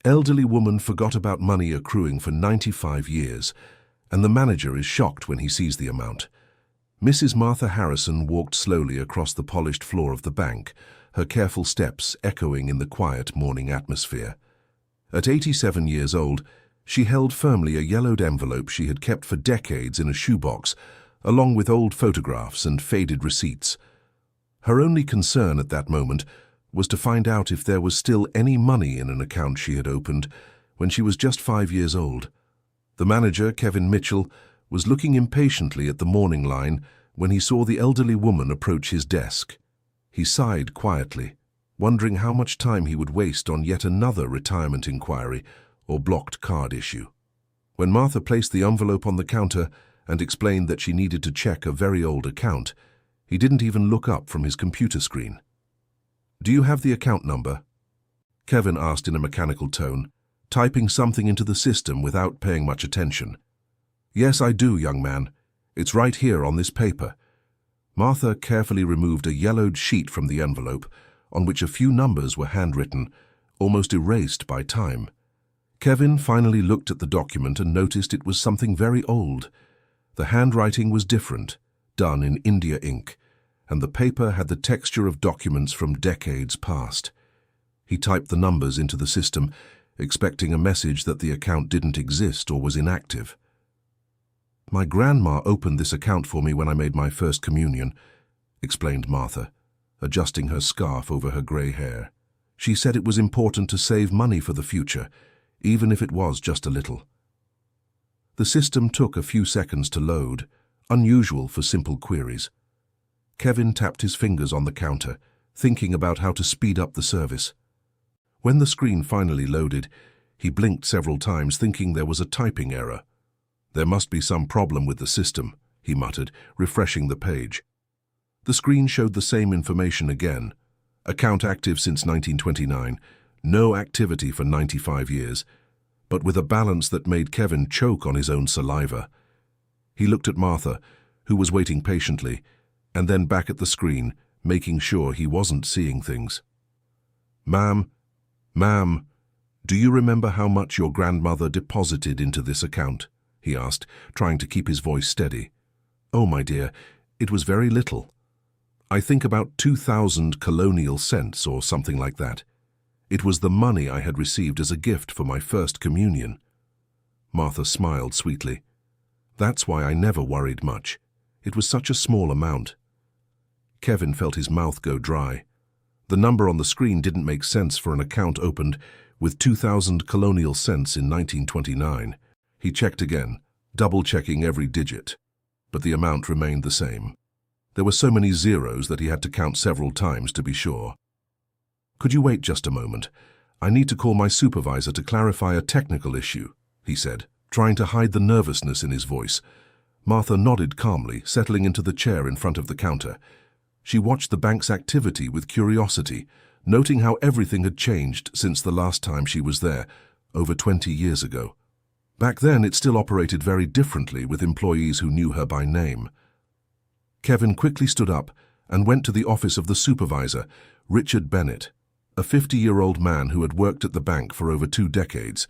Elderly woman forgot about money accruing for 95 years, and the manager is shocked when he sees the amount. Mrs. Martha Harrison walked slowly across the polished floor of the bank, her careful steps echoing in the quiet morning atmosphere. At 87 years old, she held firmly a yellowed envelope she had kept for decades in a shoebox, along with old photographs and faded receipts. Her only concern at that moment was to find out if there was still any money in an account she had opened when she was just 5 years old. The manager, Kevin Mitchell, was looking impatiently at the morning line when he saw the elderly woman approach his desk. He sighed quietly, wondering how much time he would waste on yet another retirement inquiry or blocked card issue. When Martha placed the envelope on the counter and explained that she needed to check a very old account, he didn't even look up from his computer screen. "Do you have the account number?" Kevin asked in a mechanical tone, typing something into the system without paying much attention. "Yes, I do, young man. It's right here on this paper." Martha carefully removed a yellowed sheet from the envelope, on which a few numbers were handwritten, almost erased by time. Kevin finally looked at the document and noticed it was something very old. The handwriting was different, done in India ink, and the paper had the texture of documents from decades past. He typed the numbers into the system, expecting a message that the account didn't exist or was inactive. "My grandma opened this account for me when I made my first communion," explained Martha, adjusting her scarf over her grey hair. "She said it was important to save money for the future, even if it was just a little." The system took a few seconds to load, unusual for simple queries. Kevin tapped his fingers on the counter, thinking about how to speed up the service. When the screen finally loaded, he blinked several times, thinking there was a typing error. "There must be some problem with the system," he muttered, refreshing the page. The screen showed the same information again. Account active since 1929, no activity for 95 years, but with a balance that made Kevin choke on his own saliva. He looked at Martha, who was waiting patiently, and then back at the screen, making sure he wasn't seeing things. Ma'am, do you remember how much your grandmother deposited into this account?" he asked, trying to keep his voice steady. "Oh, my dear, it was very little. I think about 2,000 colonial cents or something like that. It was the money I had received as a gift for my first communion." Martha smiled sweetly. "That's why I never worried much. It was such a small amount." Kevin felt his mouth go dry. The number on the screen didn't make sense for an account opened with 2,000 colonial cents in 1929. He checked again, double-checking every digit, but the amount remained the same. There were so many zeros that he had to count several times to be sure. "Could you wait just a moment? I need to call my supervisor to clarify a technical issue," he said, trying to hide the nervousness in his voice. Martha nodded calmly, settling into the chair in front of the counter. She watched the bank's activity with curiosity, noting how everything had changed since the last time she was there, over 20 years ago. Back then, it still operated very differently with employees who knew her by name. Kevin quickly stood up and went to the office of the supervisor, Richard Bennett, a 50-year-old man who had worked at the bank for over 2 decades.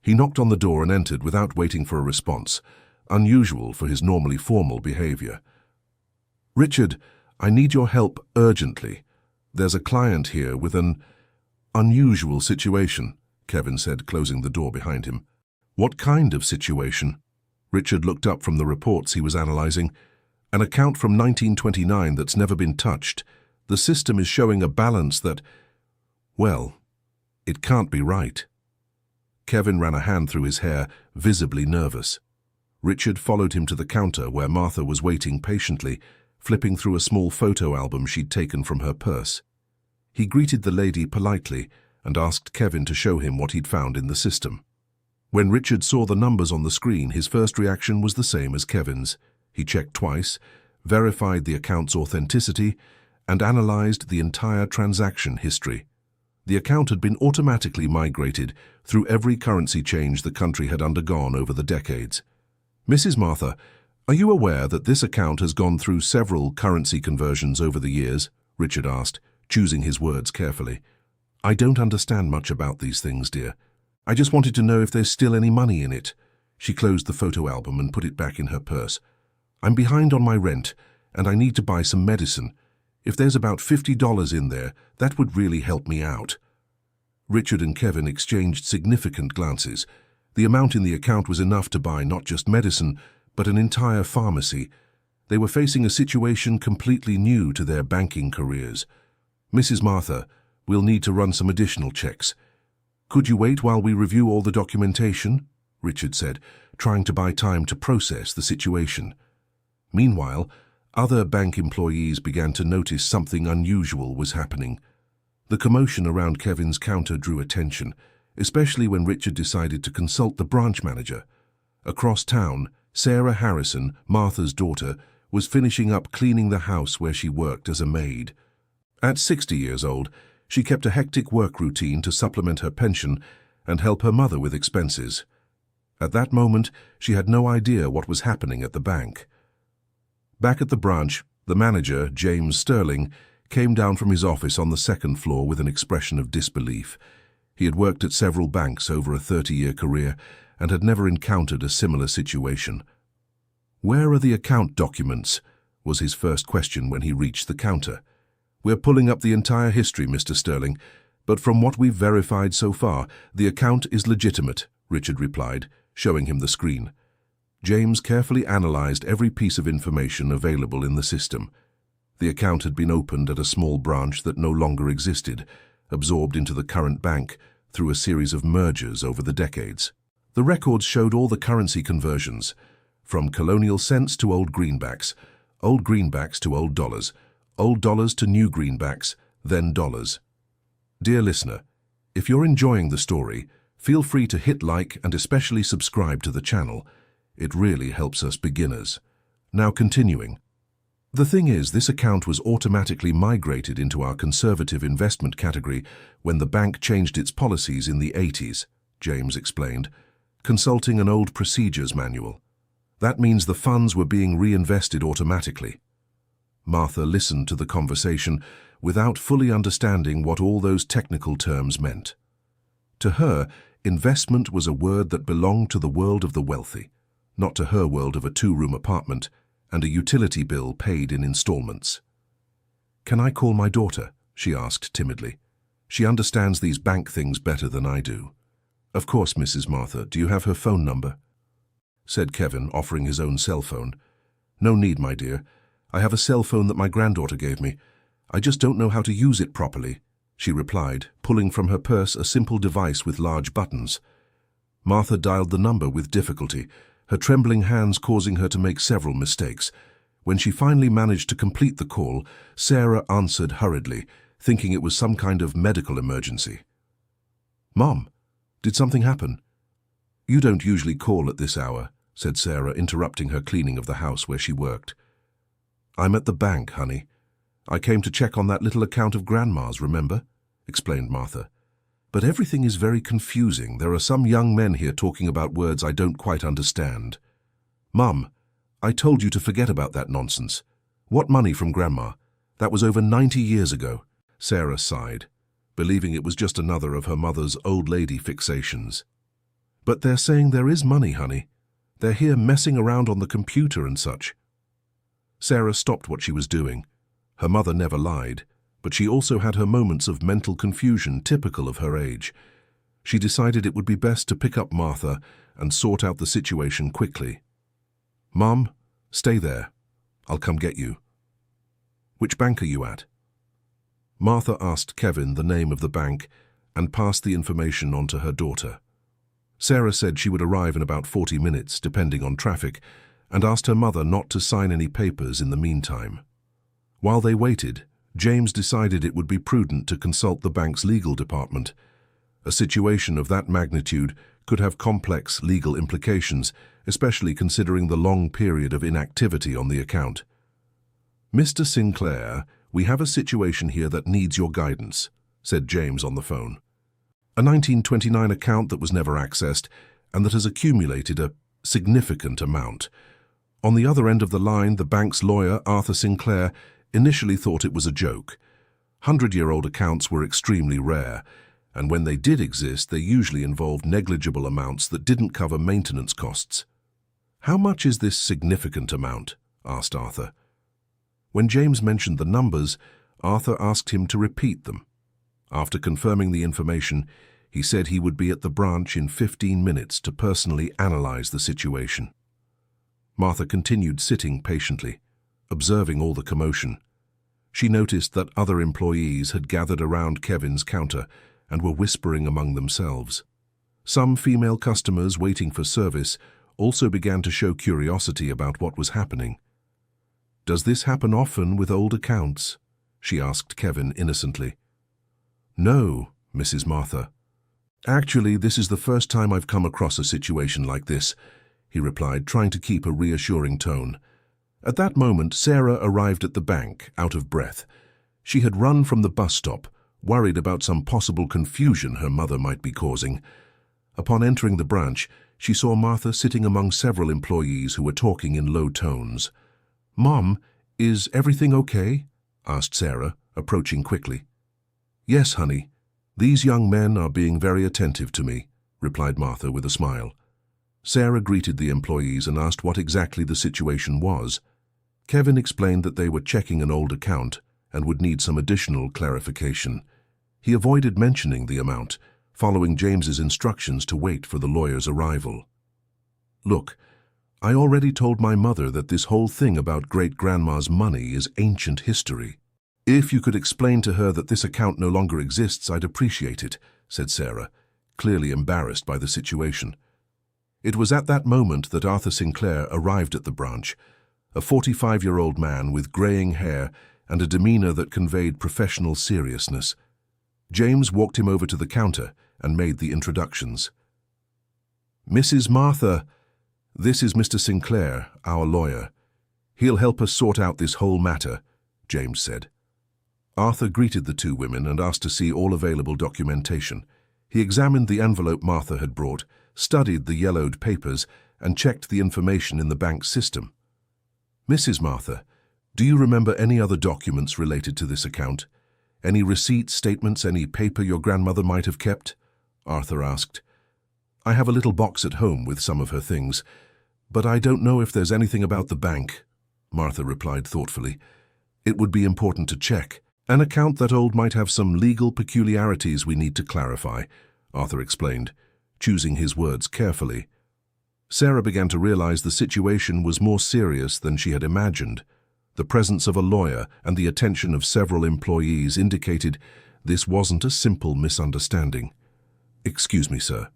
He knocked on the door and entered without waiting for a response, unusual for his normally formal behavior. "Richard, I need your help urgently. There's a client here with an unusual situation," Kevin said, closing the door behind him. "What kind of situation?" Richard looked up from the reports he was analyzing. "An account from 1929 that's never been touched. The system is showing a balance that, well, it can't be right." Kevin ran a hand through his hair, visibly nervous. Richard followed him to the counter where Martha was waiting patiently, flipping through a small photo album she'd taken from her purse. He greeted the lady politely and asked Kevin to show him what he'd found in the system. When Richard saw the numbers on the screen, his first reaction was the same as Kevin's. He checked twice, verified the account's authenticity, and analyzed the entire transaction history. The account had been automatically migrated through every currency change the country had undergone over the decades. "Mrs. Martha, are you aware that this account has gone through several currency conversions over the years?" Richard asked, choosing his words carefully. "I don't understand much about these things, dear. I just wanted to know if there's still any money in it. She closed the photo album and put it back in her purse. I'm behind on my rent, and I need to buy some medicine. If there's about $50 in there, that would really help me out. Richard and Kevin exchanged significant glances. The amount in the account was enough to buy not just medicine, but an entire pharmacy. They were facing a situation completely new to their banking careers. Mrs. Martha, we'll need to run some additional checks. Could you wait while we review all the documentation? Richard said, trying to buy time to process the situation. Meanwhile, other bank employees began to notice something unusual was happening. The commotion around Kevin's counter drew attention, especially when Richard decided to consult the branch manager. Across town, Sarah Harrison, Martha's daughter, was finishing up cleaning the house where she worked as a maid. At 60 years old, she kept a hectic work routine to supplement her pension and help her mother with expenses. At that moment, she had no idea what was happening at the bank. Back at the branch, the manager, James Sterling, came down from his office on the second floor with an expression of disbelief. He had worked at several banks over a 30-year career and had never encountered a similar situation. "Where are the account documents?" was his first question when he reached the counter. "We're pulling up the entire history, Mr. Sterling, but from what we've verified so far, the account is legitimate," Richard replied, showing him the screen. James carefully analyzed every piece of information available in the system. The account had been opened at a small branch that no longer existed, absorbed into the current bank through a series of mergers over the decades. The records showed all the currency conversions, from colonial cents to old greenbacks to old dollars to new greenbacks, then dollars. Dear listener, if you're enjoying the story, feel free to hit like and especially subscribe to the channel. It really helps us beginners. Now continuing. The thing is, this account was automatically migrated into our conservative investment category when the bank changed its policies in the 80s, James explained, consulting an old procedures manual. That means the funds were being reinvested automatically. Martha listened to the conversation without fully understanding what all those technical terms meant. To her, investment was a word that belonged to the world of the wealthy, not to her world of a two-room apartment and a utility bill paid in installments. "Can I call my daughter?" she asked timidly. "She understands these bank things better than I do." "Of course, Mrs. Martha. Do you have her phone number?" said Kevin, offering his own cell phone. "No need, my dear. I have a cell phone that my granddaughter gave me. I just don't know how to use it properly," she replied, pulling from her purse a simple device with large buttons. Martha dialed the number with difficulty, her trembling hands causing her to make several mistakes. When she finally managed to complete the call, Sarah answered hurriedly, thinking it was some kind of medical emergency. "Mom, did something happen?" "You don't usually call at this hour," said Sarah, interrupting her cleaning of the house where she worked. "I'm at the bank, honey. I came to check on that little account of Grandma's, remember?" explained Martha. "But everything is very confusing. There are some young men here talking about words I don't quite understand." "Mum, I told you to forget about that nonsense. What money from Grandma? That was over 90 years ago." Sarah sighed, believing it was just another of her mother's old lady fixations. "But they're saying there is money, honey. They're here messing around on the computer and such." Sarah stopped what she was doing. Her mother never lied, but she also had her moments of mental confusion typical of her age. She decided it would be best to pick up Martha and sort out the situation quickly. "Mom, stay there. I'll come get you." "Which bank are you at?" Martha asked Kevin the name of the bank and passed the information on to her daughter. Sarah said she would arrive in about 40 minutes, depending on traffic, and asked her mother not to sign any papers in the meantime. While they waited, James decided it would be prudent to consult the bank's legal department. A situation of that magnitude could have complex legal implications, especially considering the long period of inactivity on the account. "Mr. Sinclair, we have a situation here that needs your guidance," said James on the phone. "A 1929 account that was never accessed and that has accumulated a significant amount. On the other end of the line, the bank's lawyer, Arthur Sinclair, initially thought it was a joke. 100-year-old accounts were extremely rare, and when they did exist, they usually involved negligible amounts that didn't cover maintenance costs. "How much is this significant amount?" asked Arthur. When James mentioned the numbers, Arthur asked him to repeat them. After confirming the information, he said he would be at the branch in 15 minutes to personally analyze the situation. Martha continued sitting patiently, observing all the commotion. She noticed that other employees had gathered around Kevin's counter and were whispering among themselves. Some female customers waiting for service also began to show curiosity about what was happening. "Does this happen often with old accounts?" she asked Kevin innocently. "No, Mrs. Martha. Actually, this is the first time I've come across a situation like this," he replied, trying to keep a reassuring tone. At that moment, Sarah arrived at the bank, out of breath. She had run from the bus stop, worried about some possible confusion her mother might be causing. Upon entering the branch, she saw Martha sitting among several employees who were talking in low tones. "Mom, is everything okay?" asked Sarah, approaching quickly. "Yes, honey. These young men are being very attentive to me," replied Martha with a smile. Sarah greeted the employees and asked what exactly the situation was. Kevin explained that they were checking an old account and would need some additional clarification. He avoided mentioning the amount, following James's instructions to wait for the lawyer's arrival. "Look, I already told my mother that this whole thing about great-grandma's money is ancient history. If you could explain to her that this account no longer exists, I'd appreciate it," said Sarah, clearly embarrassed by the situation. It was at that moment that Arthur Sinclair arrived at the branch, a 45-year-old man with graying hair and a demeanor that conveyed professional seriousness. James walked him over to the counter and made the introductions. "Mrs. Martha, this is Mr. Sinclair, our lawyer. He'll help us sort out this whole matter," James said. Arthur greeted the two women and asked to see all available documentation. He examined the envelope Martha had brought, studied the yellowed papers, and checked the information in the bank's system. "Mrs. Martha, do you remember any other documents related to this account? Any receipts, statements, any paper your grandmother might have kept?" Arthur asked. "I have a little box at home with some of her things, but I don't know if there's anything about the bank," Martha replied thoughtfully. "It would be important to check. An account that old might have some legal peculiarities we need to clarify," Arthur explained, choosing his words carefully. Sarah began to realize the situation was more serious than she had imagined. The presence of a lawyer and the attention of several employees indicated this wasn't a simple misunderstanding. "Excuse me, sir."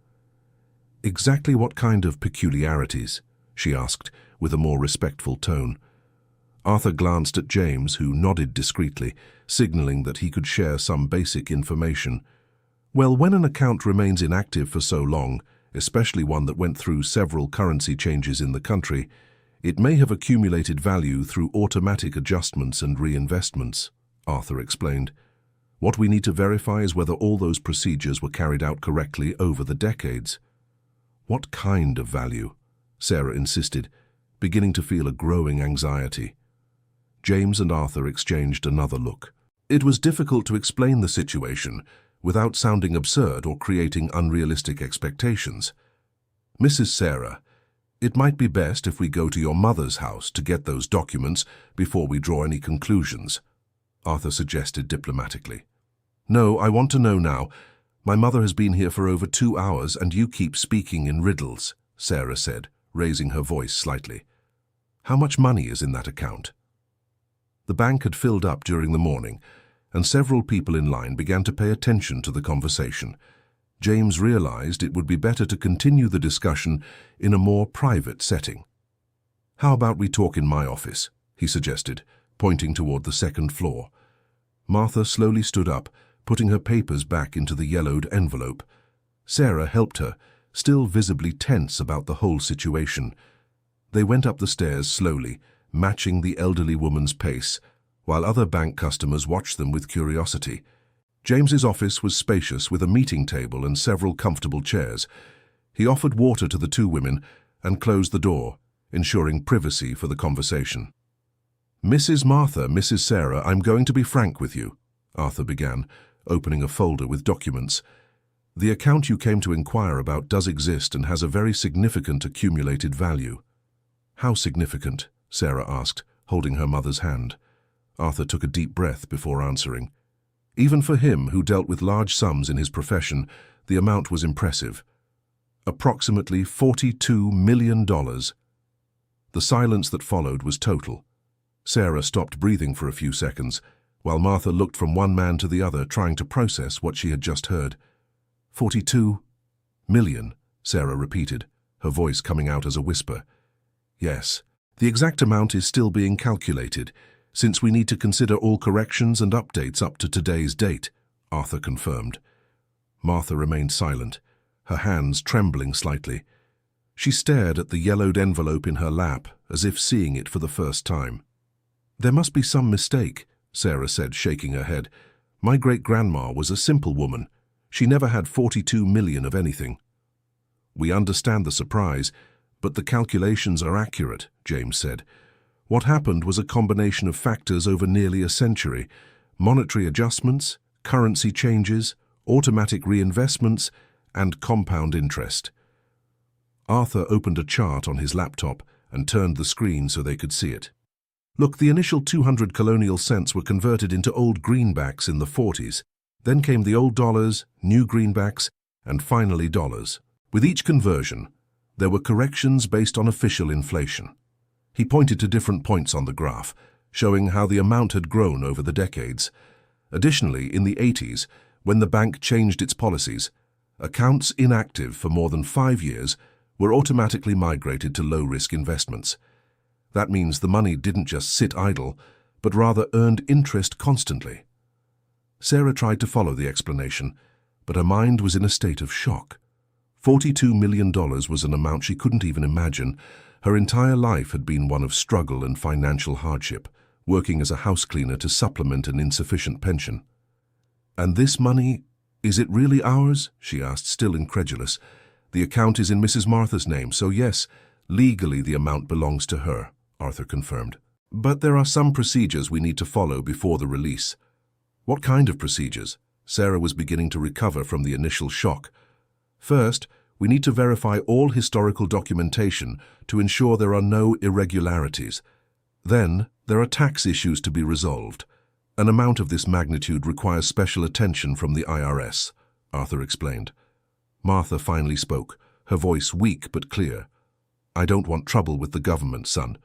"Exactly what kind of peculiarities?" she asked, with a more respectful tone. Arthur glanced at James, who nodded discreetly, signaling that he could share some basic information. "Well, when an account remains inactive for so long, especially one that went through several currency changes in the country, it may have accumulated value through automatic adjustments and reinvestments," Arthur explained. "What we need to verify is whether all those procedures were carried out correctly over the decades." "What kind of value?" Sarah insisted, beginning to feel a growing anxiety. James and Arthur exchanged another look. It was difficult to explain the situation without sounding absurd or creating unrealistic expectations. "Mrs. Sarah, it might be best if we go to your mother's house to get those documents before we draw any conclusions," Arthur suggested diplomatically. "No, I want to know now. My mother has been here for over 2 hours and you keep speaking in riddles," Sarah said, raising her voice slightly. "How much money is in that account?" The bank had filled up during the morning, and several people in line began to pay attention to the conversation. James realized it would be better to continue the discussion in a more private setting. "How about we talk in my office?" he suggested, pointing toward the second floor. Martha slowly stood up, putting her papers back into the yellowed envelope. Sarah helped her, still visibly tense about the whole situation. They went up the stairs slowly, matching the elderly woman's pace, while other bank customers watched them with curiosity. James's office was spacious with a meeting table and several comfortable chairs. He offered water to the two women and closed the door, ensuring privacy for the conversation. "Mrs. Martha, Mrs. Sarah, I'm going to be frank with you," Arthur began, opening a folder with documents. The account you came to inquire about does exist and has a very significant accumulated value. How significant? Sarah asked, holding her mother's hand. Arthur took a deep breath before answering. Even for him, who dealt with large sums in his profession, the amount was impressive. Approximately $42 million. The silence that followed was total. Sarah stopped breathing for a few seconds, while Martha looked from one man to the other, trying to process what she had just heard. 42 million, Sarah repeated, her voice coming out as a whisper. Yes, the exact amount is still being calculated, since we need to consider all corrections and updates up to today's date, Arthur confirmed. Martha remained silent, her hands trembling slightly. She stared at the yellowed envelope in her lap, as if seeing it for the first time. There must be some mistake, Sarah said, shaking her head. My great-grandma was a simple woman. She never had 42 million of anything. We understand the surprise, but the calculations are accurate, James said. What happened was a combination of factors over nearly a century: monetary adjustments, currency changes, automatic reinvestments, and compound interest. Arthur opened a chart on his laptop and turned the screen so they could see it. Look, the initial 200 colonial cents were converted into old greenbacks in the 40s. Then came the old dollars, new greenbacks, and finally dollars. With each conversion, there were corrections based on official inflation. He pointed to different points on the graph, showing how the amount had grown over the decades. Additionally, in the 80s, when the bank changed its policies, accounts inactive for more than 5 years were automatically migrated to low-risk investments. That means the money didn't just sit idle, but rather earned interest constantly. Sarah tried to follow the explanation, but her mind was in a state of shock. $42 million was an amount she couldn't even imagine. Her entire life had been one of struggle and financial hardship, working as a house cleaner to supplement an insufficient pension. And this money, is it really ours? She asked, still incredulous. The account is in Mrs. Martha's name, so yes, legally the amount belongs to her, Arthur confirmed. But there are some procedures we need to follow before the release. What kind of procedures? Sarah was beginning to recover from the initial shock. First, we need to verify all historical documentation to ensure there are no irregularities. Then, there are tax issues to be resolved. An amount of this magnitude requires special attention from the IRS, Arthur explained. Martha finally spoke, her voice weak but clear. I don't want trouble with the government, son.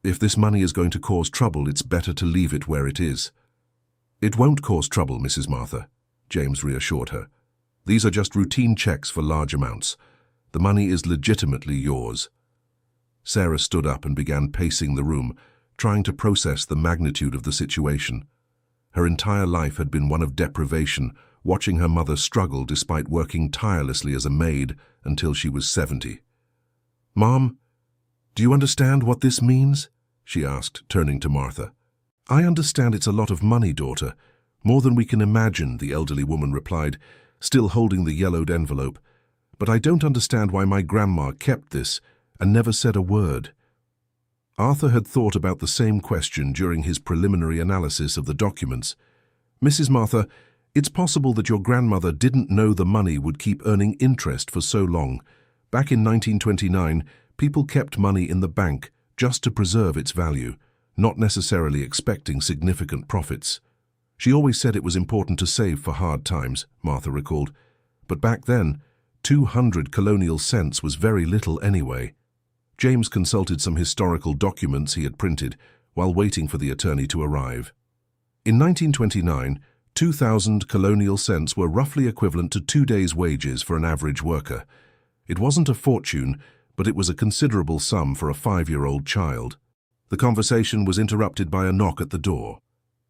If this money is going to cause trouble, it's better to leave it where it is. It won't cause trouble, Mrs. Martha, James reassured her. These are just routine checks for large amounts. The money is legitimately yours. Sarah stood up and began pacing the room, trying to process the magnitude of the situation. Her entire life had been one of deprivation, watching her mother struggle despite working tirelessly as a maid until she was 70. Mom, do you understand what this means? She asked, turning to Martha. I understand it's a lot of money, daughter. More than we can imagine, the elderly woman replied, still holding the yellowed envelope. But I don't understand why my grandma kept this and never said a word. Arthur had thought about the same question during his preliminary analysis of the documents. Mrs. Martha, it's possible that your grandmother didn't know the money would keep earning interest for so long. Back in 1929, people kept money in the bank just to preserve its value, not necessarily expecting significant profits. She always said it was important to save for hard times, Martha recalled. But back then, 200 colonial cents was very little anyway. James consulted some historical documents he had printed while waiting for the attorney to arrive. In 1929, 2,000 colonial cents were roughly equivalent to 2 days' wages for an average worker. It wasn't a fortune, but it was a considerable sum for a 5-year-old child. The conversation was interrupted by a knock at the door.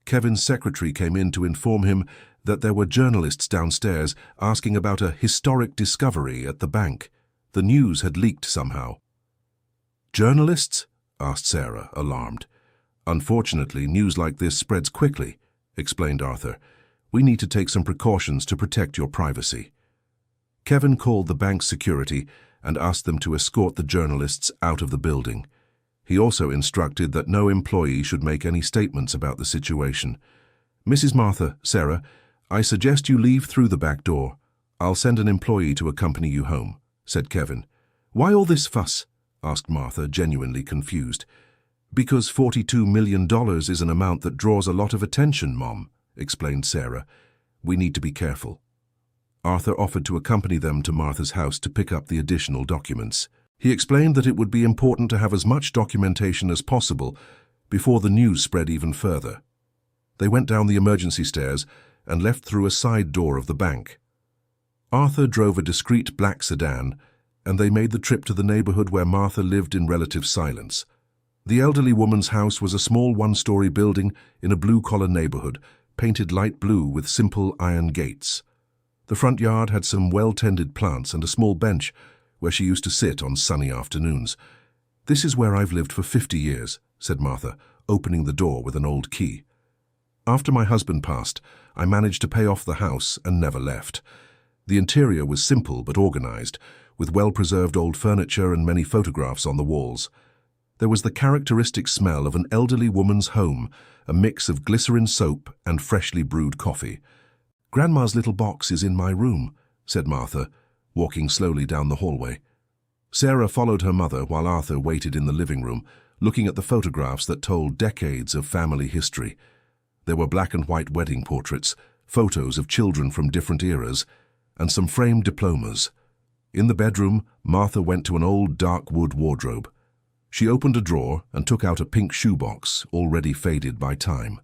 Kevin's secretary came in to inform him that there were journalists downstairs asking about a historic discovery at the bank. The news had leaked somehow. Journalists? Asked Sarah, alarmed. Unfortunately, news like this spreads quickly, explained Arthur. We need to take some precautions to protect your privacy. Kevin called the bank's security and asked them to escort the journalists out of the building. He also instructed that no employee should make any statements about the situation. Mrs. Martha, Sarah, I suggest you leave through the back door. "I'll send an employee to accompany you home," said Kevin. "Why all this fuss?" asked Martha, genuinely confused. "Because $42 million is an amount that draws a lot of attention, Mom," explained Sarah. "We need to be careful." Arthur offered to accompany them to Martha's house to pick up the additional documents. He explained that it would be important to have as much documentation as possible before the news spread even further. They went down the emergency stairs and left through a side door of the bank. Arthur drove a discreet black sedan, and they made the trip to the neighborhood where Martha lived in relative silence. The elderly woman's house was a small one-story building in a blue-collar neighborhood, painted light blue with simple iron gates. The front yard had some well-tended plants and a small bench where she used to sit on sunny afternoons. "This is where I've lived for 50 years, said Martha, opening the door with an old key. "After my husband passed, I managed to pay off the house and never left. The interior was simple but organized, with well-preserved old furniture and many photographs on the walls. There was the characteristic smell of an elderly woman's home, a mix of glycerin soap and freshly brewed coffee. "Grandma's little box is in my room," said Martha, walking slowly down the hallway. Sarah followed her mother while Arthur waited in the living room, looking at the photographs that told decades of family history. There were black and white wedding portraits, photos of children from different eras, and some framed diplomas. In the bedroom, Martha went to an old dark wood wardrobe. She opened a drawer and took out a pink shoebox, already faded by time.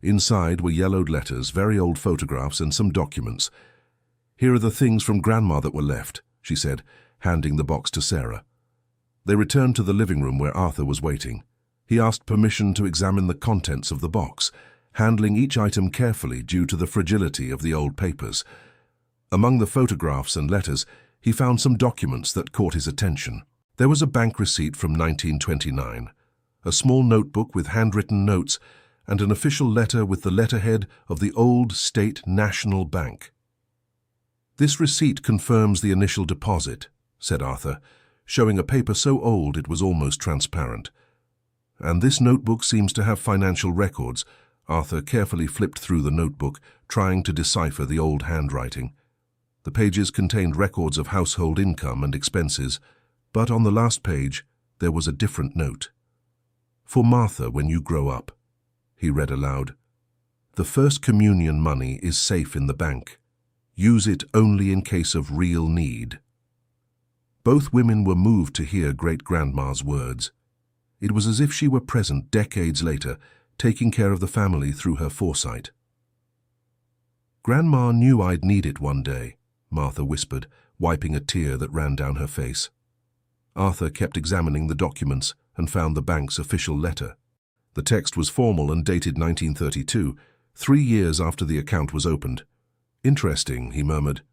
Inside were yellowed letters, very old photographs, and some documents. "Here are the things from Grandma that were left," she said, handing the box to Sarah. They returned to the living room where Arthur was waiting. He asked permission to examine the contents of the box, handling each item carefully due to the fragility of the old papers. Among the photographs and letters, he found some documents that caught his attention. There was a bank receipt from 1929, a small notebook with handwritten notes, and an official letter with the letterhead of the old State National Bank. "This receipt confirms the initial deposit," said Arthur, showing a paper so old it was almost transparent. "And this notebook seems to have financial records." Arthur carefully flipped through the notebook, trying to decipher the old handwriting. The pages contained records of household income and expenses, but on the last page there was a different note. "For Martha when you grow up," he read aloud. "The first communion money is safe in the bank. Use it only in case of real need." Both women were moved to hear great-grandma's words. It was as if she were present decades later, taking care of the family through her foresight. "Grandma knew I'd need it one day," Martha whispered, wiping a tear that ran down her face. Arthur kept examining the documents and found the bank's official letter. The text was formal and dated 1932, 3 years after the account was opened. "Interesting," he murmured.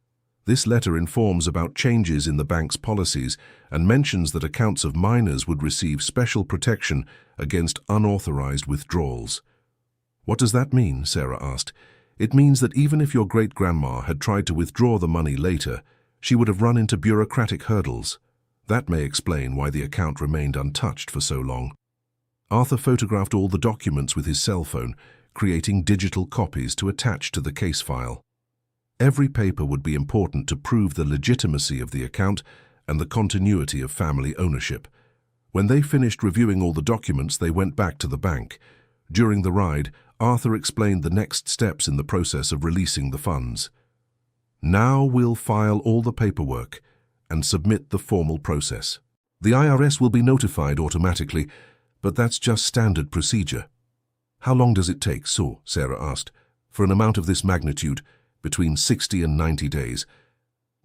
"This letter informs about changes in the bank's policies and mentions that accounts of minors would receive special protection against unauthorized withdrawals." "What does that mean?" Sarah asked. "It means that even if your great-grandma had tried to withdraw the money later, she would have run into bureaucratic hurdles. That may explain why the account remained untouched for so long." Arthur photographed all the documents with his cell phone, creating digital copies to attach to the case file. Every paper would be important to prove the legitimacy of the account and the continuity of family ownership. When they finished reviewing all the documents, they went back to the bank. During the ride, Arthur explained the next steps in the process of releasing the funds. "Now we'll file all the paperwork and submit the formal process. The IRS will be notified automatically, but that's just standard procedure." "How long does it take, Sue?" Sarah asked. "For an amount of this magnitude, between 60 and 90 days.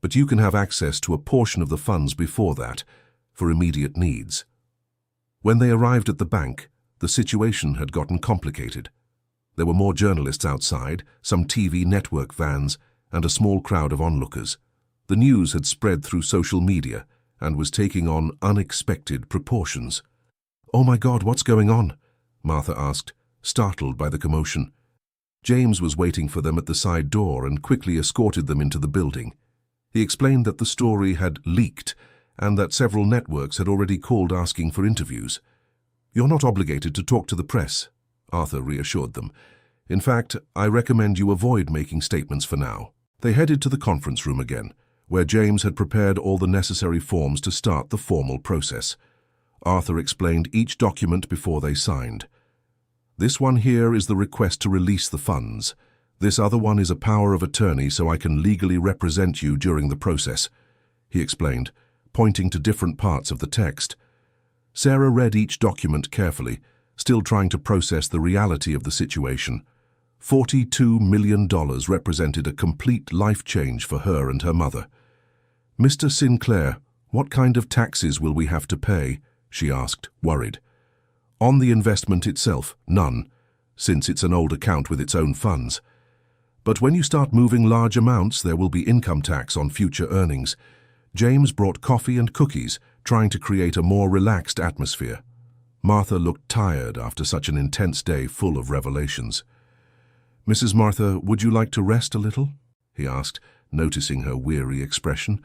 But you can have access to a portion of the funds before that, for immediate needs." When they arrived at the bank, the situation had gotten complicated. There were more journalists outside, some TV network vans, and a small crowd of onlookers. The news had spread through social media and was taking on unexpected proportions. "Oh my God, what's going on?" Martha asked, startled by the commotion. James was waiting for them at the side door and quickly escorted them into the building. He explained that the story had leaked and that several networks had already called asking for interviews. "You're not obligated to talk to the press," Arthur reassured them. "In fact, I recommend you avoid making statements for now." They headed to the conference room again, where James had prepared all the necessary forms to start the formal process. Arthur explained each document before they signed. "This one here is the request to release the funds. This other one is a power of attorney so I can legally represent you during the process," he explained, pointing to different parts of the text. Sarah read each document carefully, still trying to process the reality of the situation. $42 million represented a complete life change for her and her mother. "Mr. Sinclair, what kind of taxes will we have to pay?" she asked, worried. "On the investment itself, none, since it's an old account with its own funds. But when you start moving large amounts, there will be income tax on future earnings." James brought coffee and cookies, trying to create a more relaxed atmosphere. Martha looked tired after such an intense day full of revelations. "Mrs. Martha, would you like to rest a little?" he asked, noticing her weary expression.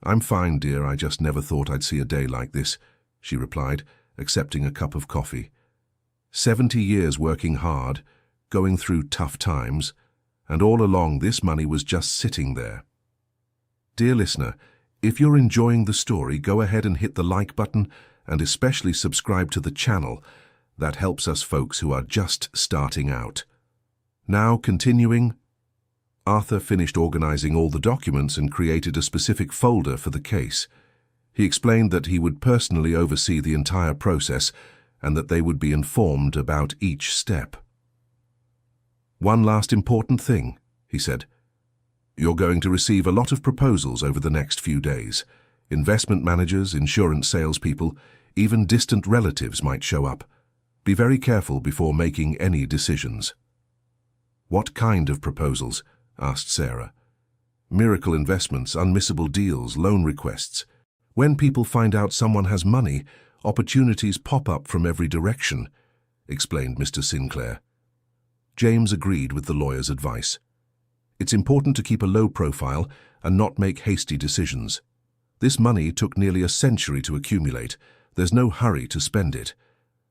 "I'm fine, dear. I just never thought I'd see a day like this," she replied, accepting a cup of coffee. 70 years working hard, going through tough times, and all along this money was just sitting there. Dear listener, if you're enjoying the story, go ahead and hit the like button and especially subscribe to the channel. That helps us folks who are just starting out. Now, continuing, Arthur finished organizing all the documents and created a specific folder for the case. He explained that he would personally oversee the entire process and that they would be informed about each step. "One last important thing," he said. "You're going to receive a lot of proposals over the next few days. Investment managers, insurance salespeople, even distant relatives might show up. Be very careful before making any decisions." "What kind of proposals?" asked Sarah. "Miracle investments, unmissable deals, loan requests. When people find out someone has money, opportunities pop up from every direction," explained Mr. Sinclair. James agreed with the lawyer's advice. "It's important to keep a low profile and not make hasty decisions. This money took nearly a century to accumulate. There's no hurry to spend it."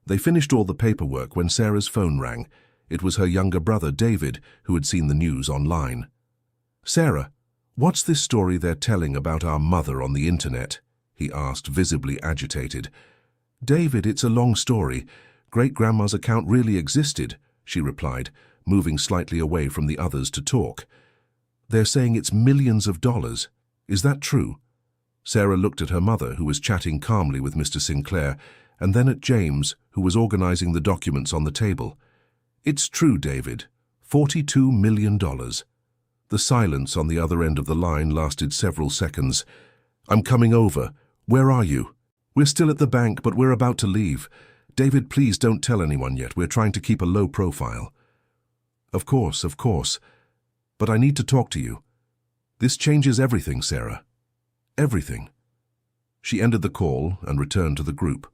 They finished all the paperwork when Sarah's phone rang. It was her younger brother, David, who had seen the news online. "Sarah, what's this story they're telling about our mother on the internet?" he asked, visibly agitated. "David, it's a long story. Great-grandma's account really existed," she replied, moving slightly away from the others to talk. "They're saying it's millions of dollars. Is that true?" Sarah looked at her mother, who was chatting calmly with Mr. Sinclair, and then at James, who was organizing the documents on the table. "It's true, David. $42 million. The silence on the other end of the line lasted several seconds. "I'm coming over. Where are you?" "We're still at the bank, but we're about to leave. David, please don't tell anyone yet. We're trying to keep a low profile." Of course. But I need to talk to you. This changes everything, Sarah. Everything." She ended the call and returned to the group.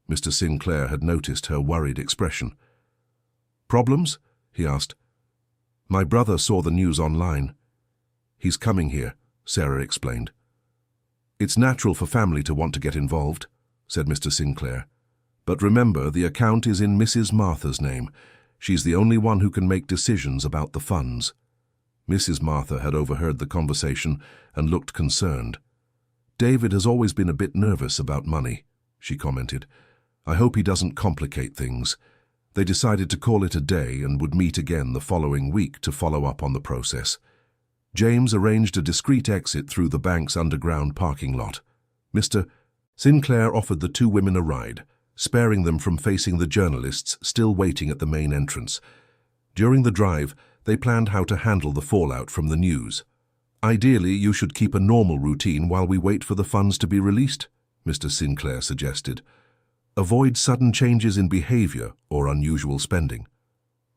Mr. Sinclair had noticed her worried expression. "Problems?" he asked. "My brother saw the news online." "He's coming here," Sarah explained. "It's natural for family to want to get involved," said Mr. Sinclair. "But remember, the account is in Mrs. Martha's name. She's the only one who can make decisions about the funds." Mrs. Martha had overheard the conversation and looked concerned. "David has always been a bit nervous about money," she commented. "I hope he doesn't complicate things." They decided to call it a day and would meet again the following week to follow up on the process. James arranged a discreet exit through the bank's underground parking lot. Mr. Sinclair offered the two women a ride, sparing them from facing the journalists still waiting at the main entrance. During the drive, they planned how to handle the fallout from the news. "Ideally, you should keep a normal routine while we wait for the funds to be released," Mr. Sinclair suggested. "Avoid sudden changes in behavior or unusual spending."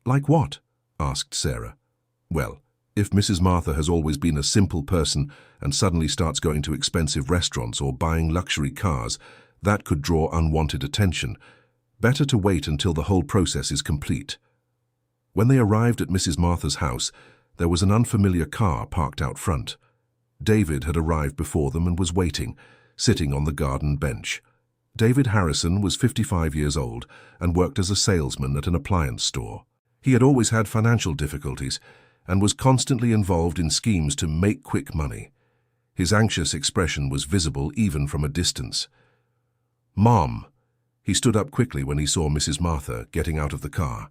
"Like what?" asked Sarah. "Well, if Mrs. Martha has always been a simple person and suddenly starts going to expensive restaurants or buying luxury cars, that could draw unwanted attention. Better to wait until the whole process is complete." When they arrived at Mrs. Martha's house, there was an unfamiliar car parked out front. David had arrived before them and was waiting, sitting on the garden bench. David Harrison was 55 years old and worked as a salesman at an appliance store. He had always had financial difficulties, and was constantly involved in schemes to make quick money. His anxious expression was visible even from a distance. "Mom!" He stood up quickly when he saw Mrs. Martha getting out of the car.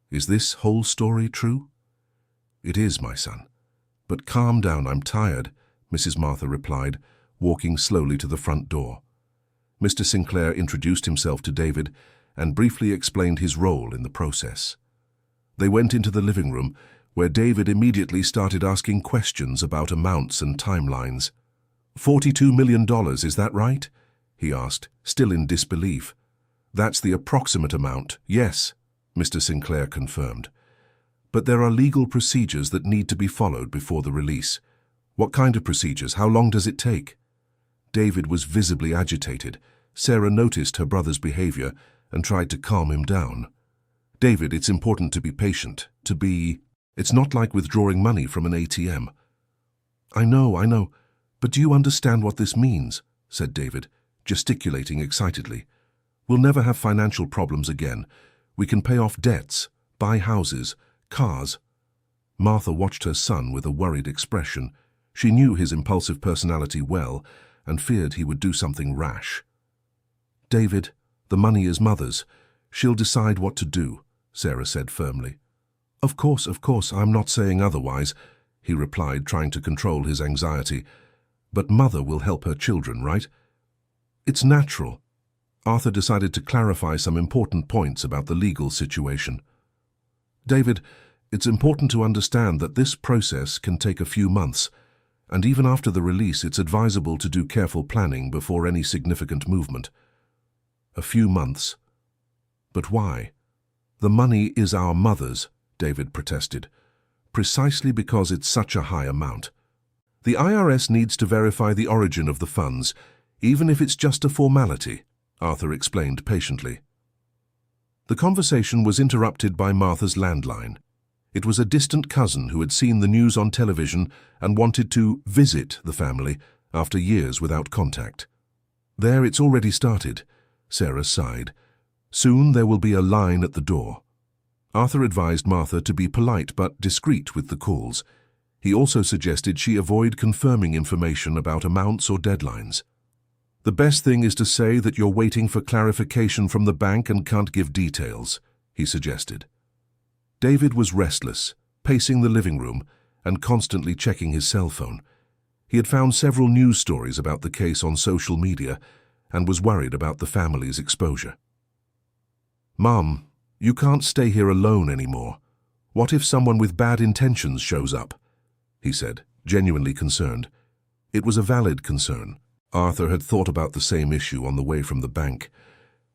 "Is this whole story true?" "It is, my son. But calm down, I'm tired," Mrs. Martha replied, walking slowly to the front door. Mr. Sinclair introduced himself to David and briefly explained his role in the process. They went into the living room, where David immediately started asking questions about amounts and timelines. $42 million, is that right?" he asked, still in disbelief. "That's the approximate amount, yes," Mr. Sinclair confirmed. "But there are legal procedures that need to be followed before the release." "What kind of procedures? How long does it take?" David was visibly agitated. Sarah noticed her brother's behavior and tried to calm him down. "David, it's important to be patient, It's not like withdrawing money from an ATM." I know, but do you understand what this means?" said David, gesticulating excitedly. "We'll never have financial problems again. We can pay off debts, buy houses, cars." Martha watched her son with a worried expression. She knew his impulsive personality well and feared he would do something rash. "David, the money is Mother's. She'll decide what to do," Sarah said firmly. Of course, I'm not saying otherwise," he replied, trying to control his anxiety. "But Mother will help her children, right?" "It's natural." Arthur decided to clarify some important points about the legal situation. "David, it's important to understand that this process can take a few months, and even after the release it's advisable to do careful planning before any significant movement." "A few months? But why?" "The money is our mother's," David protested, "precisely because it's such a high amount. The IRS needs to verify the origin of the funds, even if it's just a formality," Arthur explained patiently. The conversation was interrupted by Martha's landline. It was a distant cousin who had seen the news on television and wanted to visit the family after years without contact. "There, it's already started," Sarah sighed. "Soon there will be a line at the door." Arthur advised Martha to be polite but discreet with the calls. He also suggested she avoid confirming information about amounts or deadlines. "The best thing is to say that you're waiting for clarification from the bank and can't give details," he suggested. David was restless, pacing the living room and constantly checking his cell phone. He had found several news stories about the case on social media and was worried about the family's exposure. "Mom, you can't stay here alone anymore. What if someone with bad intentions shows up?" he said, genuinely concerned. It was a valid concern. Arthur had thought about the same issue on the way from the bank.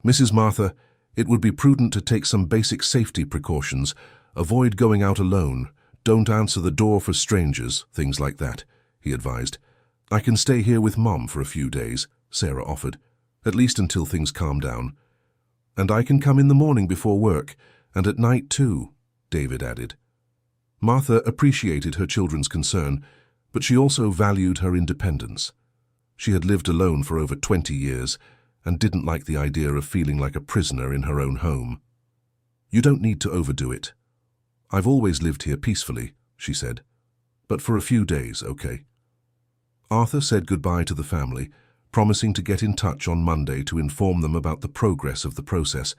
"Mrs. Martha, it would be prudent to take some basic safety precautions. Avoid going out alone. Don't answer the door for strangers, things like that," he advised. "I can stay here with Mom for a few days," Sarah offered, "at least until things calm down. And I can come in the morning before work, and at night too," David added. Martha appreciated her children's concern, but she also valued her independence. She had lived alone for over 20 years and didn't like the idea of feeling like a prisoner in her own home. "You don't need to overdo it. I've always lived here peacefully," she said. "But for a few days, okay?" Arthur said goodbye to the family, promising to get in touch on Monday to inform them about the progress of the process.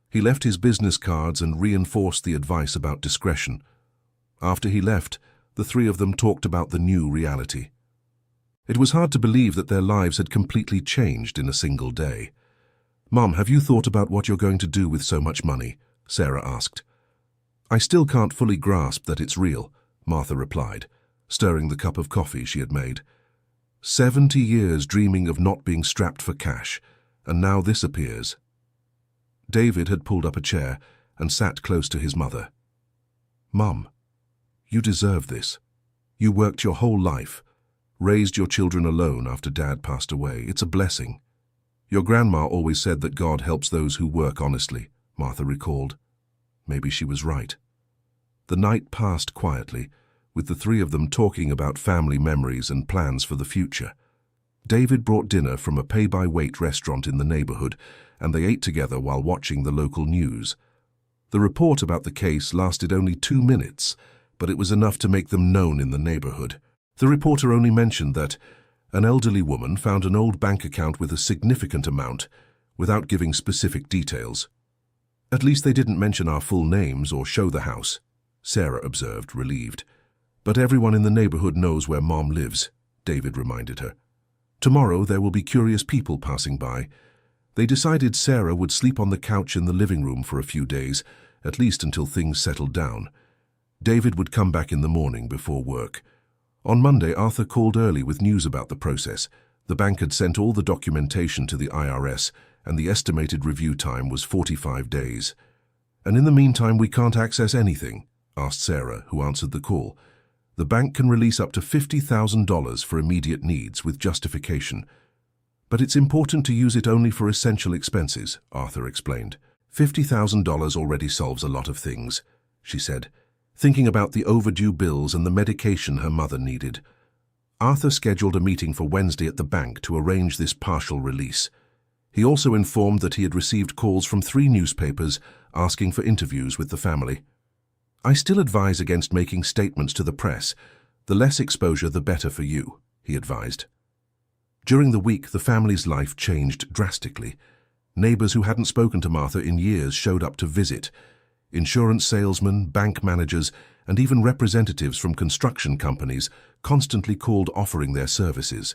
He left his business cards and reinforced the advice about discretion. After he left, the three of them talked about the new reality. It was hard to believe that their lives had completely changed in a single day. "Mom, have you thought about what you're going to do with so much money?" Sarah asked. "I still can't fully grasp that it's real," Martha replied, stirring the cup of coffee she had made. 70 years dreaming of not being strapped for cash, and now this appears. David had pulled up a chair and sat close to his mother. "Mom, you deserve this. You worked your whole life, raised your children alone after Dad passed away. It's a blessing. Your grandma always said that God helps those who work honestly," Martha recalled. Maybe she was right. The night passed quietly, with the three of them talking about family memories and plans for the future. David brought dinner from a pay-by-weight restaurant in the neighborhood, and they ate together while watching the local news. The report about the case lasted only 2 minutes, but it was enough to make them known in the neighborhood. The reporter only mentioned that an elderly woman found an old bank account with a significant amount, without giving specific details. "At least they didn't mention our full names or show the house," Sarah observed, relieved. "But everyone in the neighborhood knows where Mom lives," David reminded her. "Tomorrow there will be curious people passing by." They decided Sarah would sleep on the couch in the living room for a few days, at least until things settled down. David would come back in the morning before work. On Monday, Arthur called early with news about the process. The bank had sent all the documentation to the IRS, and the estimated review time was 45 days. "And in the meantime, we can't access anything?" asked Sarah, who answered the call. "The bank can release up to $50,000 for immediate needs with justification. But it's important to use it only for essential expenses," Arthur explained. $50,000 already solves a lot of things," she said, thinking about the overdue bills and the medication her mother needed. Arthur scheduled a meeting for Wednesday at the bank to arrange this partial release. He also informed that he had received calls from 3 newspapers asking for interviews with the family. "I still advise against making statements to the press. The less exposure, the better for you," he advised. During the week, the family's life changed drastically. Neighbors who hadn't spoken to Martha in years showed up to visit. Insurance salesmen, bank managers, and even representatives from construction companies constantly called offering their services.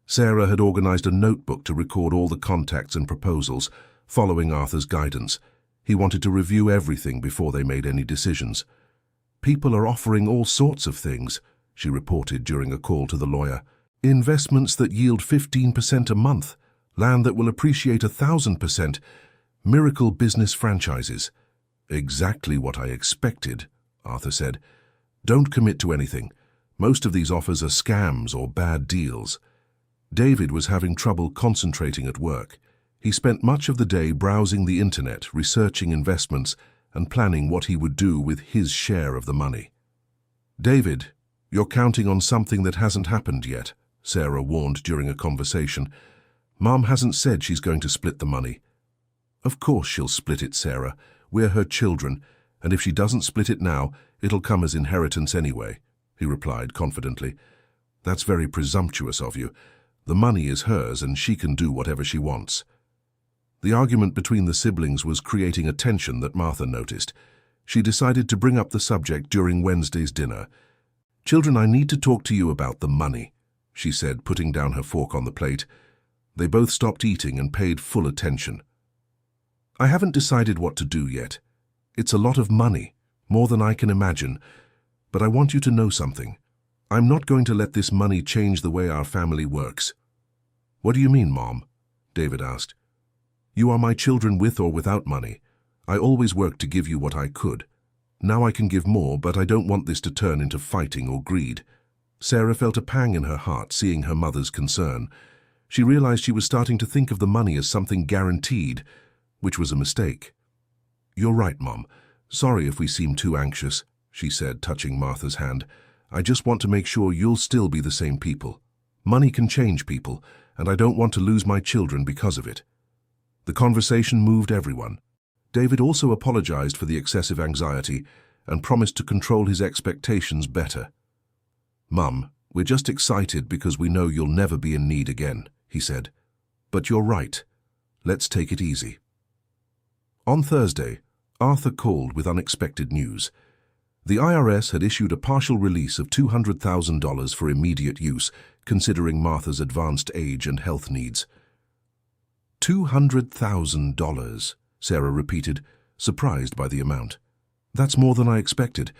Sarah had organized a notebook to record all the contacts and proposals, following Arthur's guidance. He wanted to review everything before they made any decisions. "People are offering all sorts of things," she reported during a call to the lawyer. "Investments that yield 15% a month, land that will appreciate 1,000%, miracle business franchises." "Exactly what I expected," Arthur said. "Don't commit to anything. Most of these offers are scams or bad deals." David was having trouble concentrating at work. He spent much of the day browsing the internet, researching investments, and planning what he would do with his share of the money. "David, you're counting on something that hasn't happened yet," Sarah warned during a conversation. "Mom hasn't said she's going to split the money." "Of course she'll split it, Sarah. We're her children, and if she doesn't split it now, it'll come as inheritance anyway," he replied confidently. "That's very presumptuous of you. The money is hers, and she can do whatever she wants." The argument between the siblings was creating a tension that Martha noticed. She decided to bring up the subject during Wednesday's dinner. "Children, I need to talk to you about the money," she said, putting down her fork on the plate. They both stopped eating and paid full attention. "I haven't decided what to do yet. It's a lot of money, more than I can imagine. But I want you to know something. I'm not going to let this money change the way our family works." "What do you mean, Mom?" David asked. "You are my children with or without money. I always worked to give you what I could. Now I can give more, but I don't want this to turn into fighting or greed." Sarah felt a pang in her heart seeing her mother's concern. She realized she was starting to think of the money as something guaranteed, which was a mistake. "You're right, Mom. Sorry if we seem too anxious," she said, touching Martha's hand. "I just want to make sure you'll still be the same people. Money can change people, and I don't want to lose my children because of it." The conversation moved everyone. David also apologized for the excessive anxiety and promised to control his expectations better. "Mum, we're just excited because we know you'll never be in need again," he said. "But you're right. Let's take it easy." On Thursday, Arthur called with unexpected news. The IRS had issued a partial release of $200,000 for immediate use, considering Martha's advanced age and health needs. $200,000, Sarah repeated, surprised by the amount. "That's more than I expected.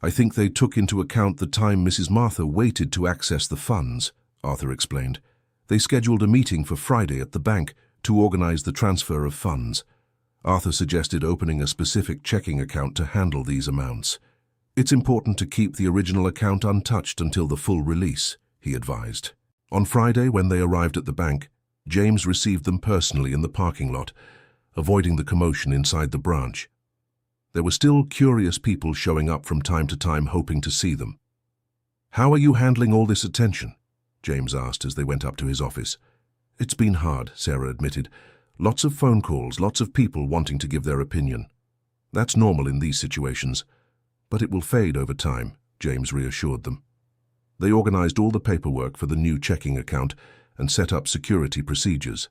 I think they took into account the time Mrs. Martha waited to access the funds," Arthur explained. "They scheduled a meeting for Friday at the bank to organize the transfer of funds." Arthur suggested opening a specific checking account to handle these amounts. "It's important to keep the original account untouched until the full release," he advised. On Friday, when they arrived at the bank, James received them personally in the parking lot, avoiding the commotion inside the branch. There were still curious people showing up from time to time hoping to see them. "How are you handling all this attention?" James asked as they went up to his office. "It's been hard," Sarah admitted. "Lots of phone calls, lots of people wanting to give their opinion. That's normal in these situations. But it will fade over time, James reassured them. They organized all the paperwork for the new checking account and set up security procedures.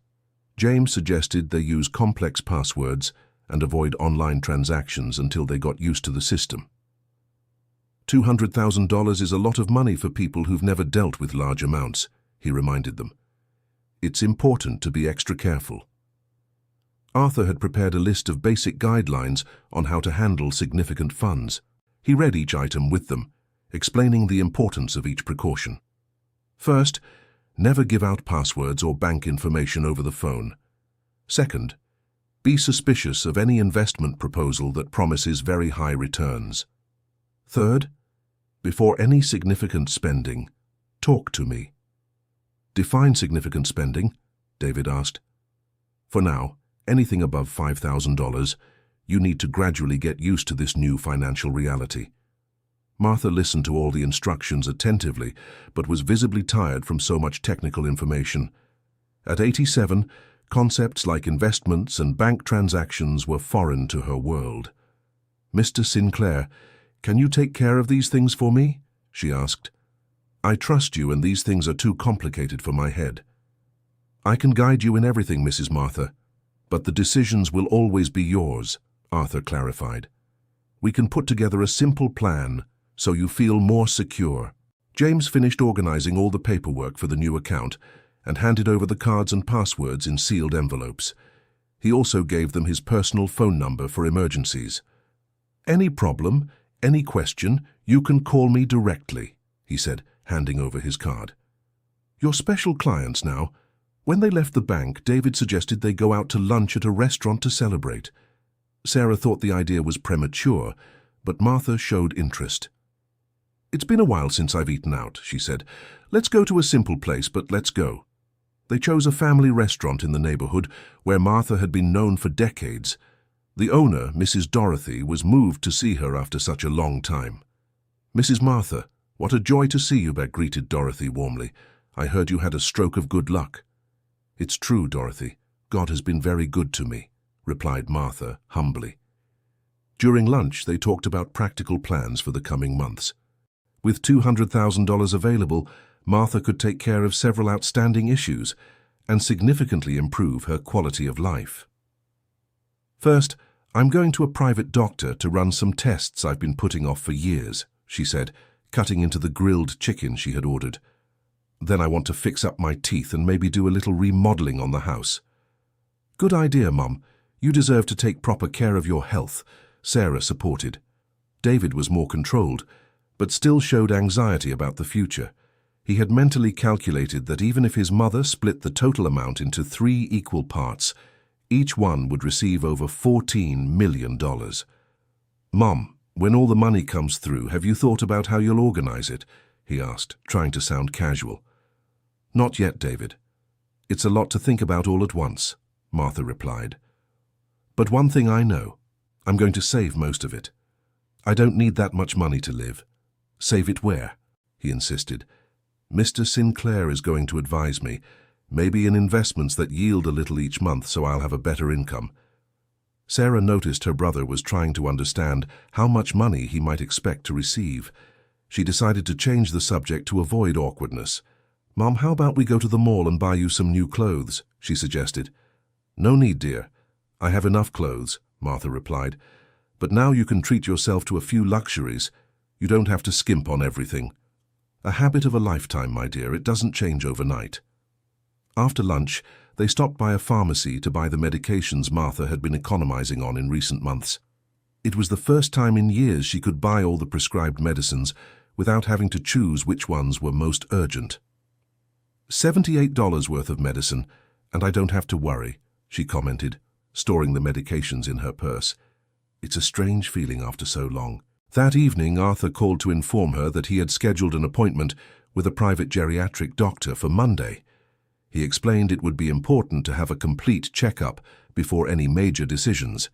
James suggested they use complex passwords and avoid online transactions until they got used to the system. $200,000 is a lot of money for people who've never dealt with large amounts, he reminded them. It's important to be extra careful. Arthur had prepared a list of basic guidelines on how to handle significant funds. He read each item with them, explaining the importance of each precaution. First, never give out passwords or bank information over the phone. Second, be suspicious of any investment proposal that promises very high returns. Third, before any significant spending, talk to me. Define significant spending, David asked. For now, anything above $5,000, you need to gradually get used to this new financial reality. Martha listened to all the instructions attentively, but was visibly tired from so much technical information. At 87, concepts like investments and bank transactions were foreign to her world. "Mr. Sinclair, can you take care of these things for me?" she asked. "I trust you, and these things are too complicated for my head." "I can guide you in everything, Mrs. Martha, but the decisions will always be yours," Arthur clarified. "We can put together a simple plan so you feel more secure." James finished organizing all the paperwork for the new account and handed over the cards and passwords in sealed envelopes. He also gave them his personal phone number for emergencies. "Any problem, any question, you can call me directly," he said, handing over his card. "You're special clients now. When they left the bank, David suggested they go out to lunch at a restaurant to celebrate." Sarah thought the idea was premature, but Martha showed interest. "It's been a while since I've eaten out," she said. "Let's go to a simple place, but let's go." They chose a family restaurant in the neighborhood where Martha had been known for decades. The owner, Mrs. Dorothy, was moved to see her after such a long time. "Mrs. Martha, what a joy to see you," Beck greeted Dorothy warmly. "I heard you had a stroke of good luck." "It's true, Dorothy. God has been very good to me," replied Martha humbly. During lunch, they talked about practical plans for the coming months. With $200,000 available, Martha could take care of several outstanding issues and significantly improve her quality of life. "First, I'm going to a private doctor to run some tests I've been putting off for years," she said, cutting into the grilled chicken she had ordered. "Then I want to fix up my teeth and maybe do a little remodeling on the house." "Good idea, Mum. You deserve to take proper care of your health," Sarah supported. David was more controlled, but still showed anxiety about the future. He had mentally calculated that even if his mother split the total amount into 3 equal parts, each one would receive over $14 million. "Mom, when all the money comes through, have you thought about how you'll organize it?" he asked, trying to sound casual. "Not yet, David. It's a lot to think about all at once," Martha replied. "But one thing I know, I'm going to save most of it. I don't need that much money to live." "Save it where?" he insisted. "Mr. Sinclair is going to advise me, maybe in investments that yield a little each month so I'll have a better income." Sarah noticed her brother was trying to understand how much money he might expect to receive. She decided to change the subject to avoid awkwardness. "Mom, how about we go to the mall and buy you some new clothes?" she suggested. "No need, dear. I have enough clothes," Martha replied. "But now you can treat yourself to a few luxuries. You don't have to skimp on everything. A habit of a lifetime, my dear. It doesn't change overnight." After lunch, they stopped by a pharmacy to buy the medications Martha had been economizing on in recent months. It was the first time in years she could buy all the prescribed medicines without having to choose which ones were most urgent. $78 worth of medicine, and I don't have to worry, she commented, storing the medications in her purse. It's a strange feeling after so long. That evening, Arthur called to inform her that he had scheduled an appointment with a private geriatric doctor for Monday. He explained it would be important to have a complete checkup before any major decisions.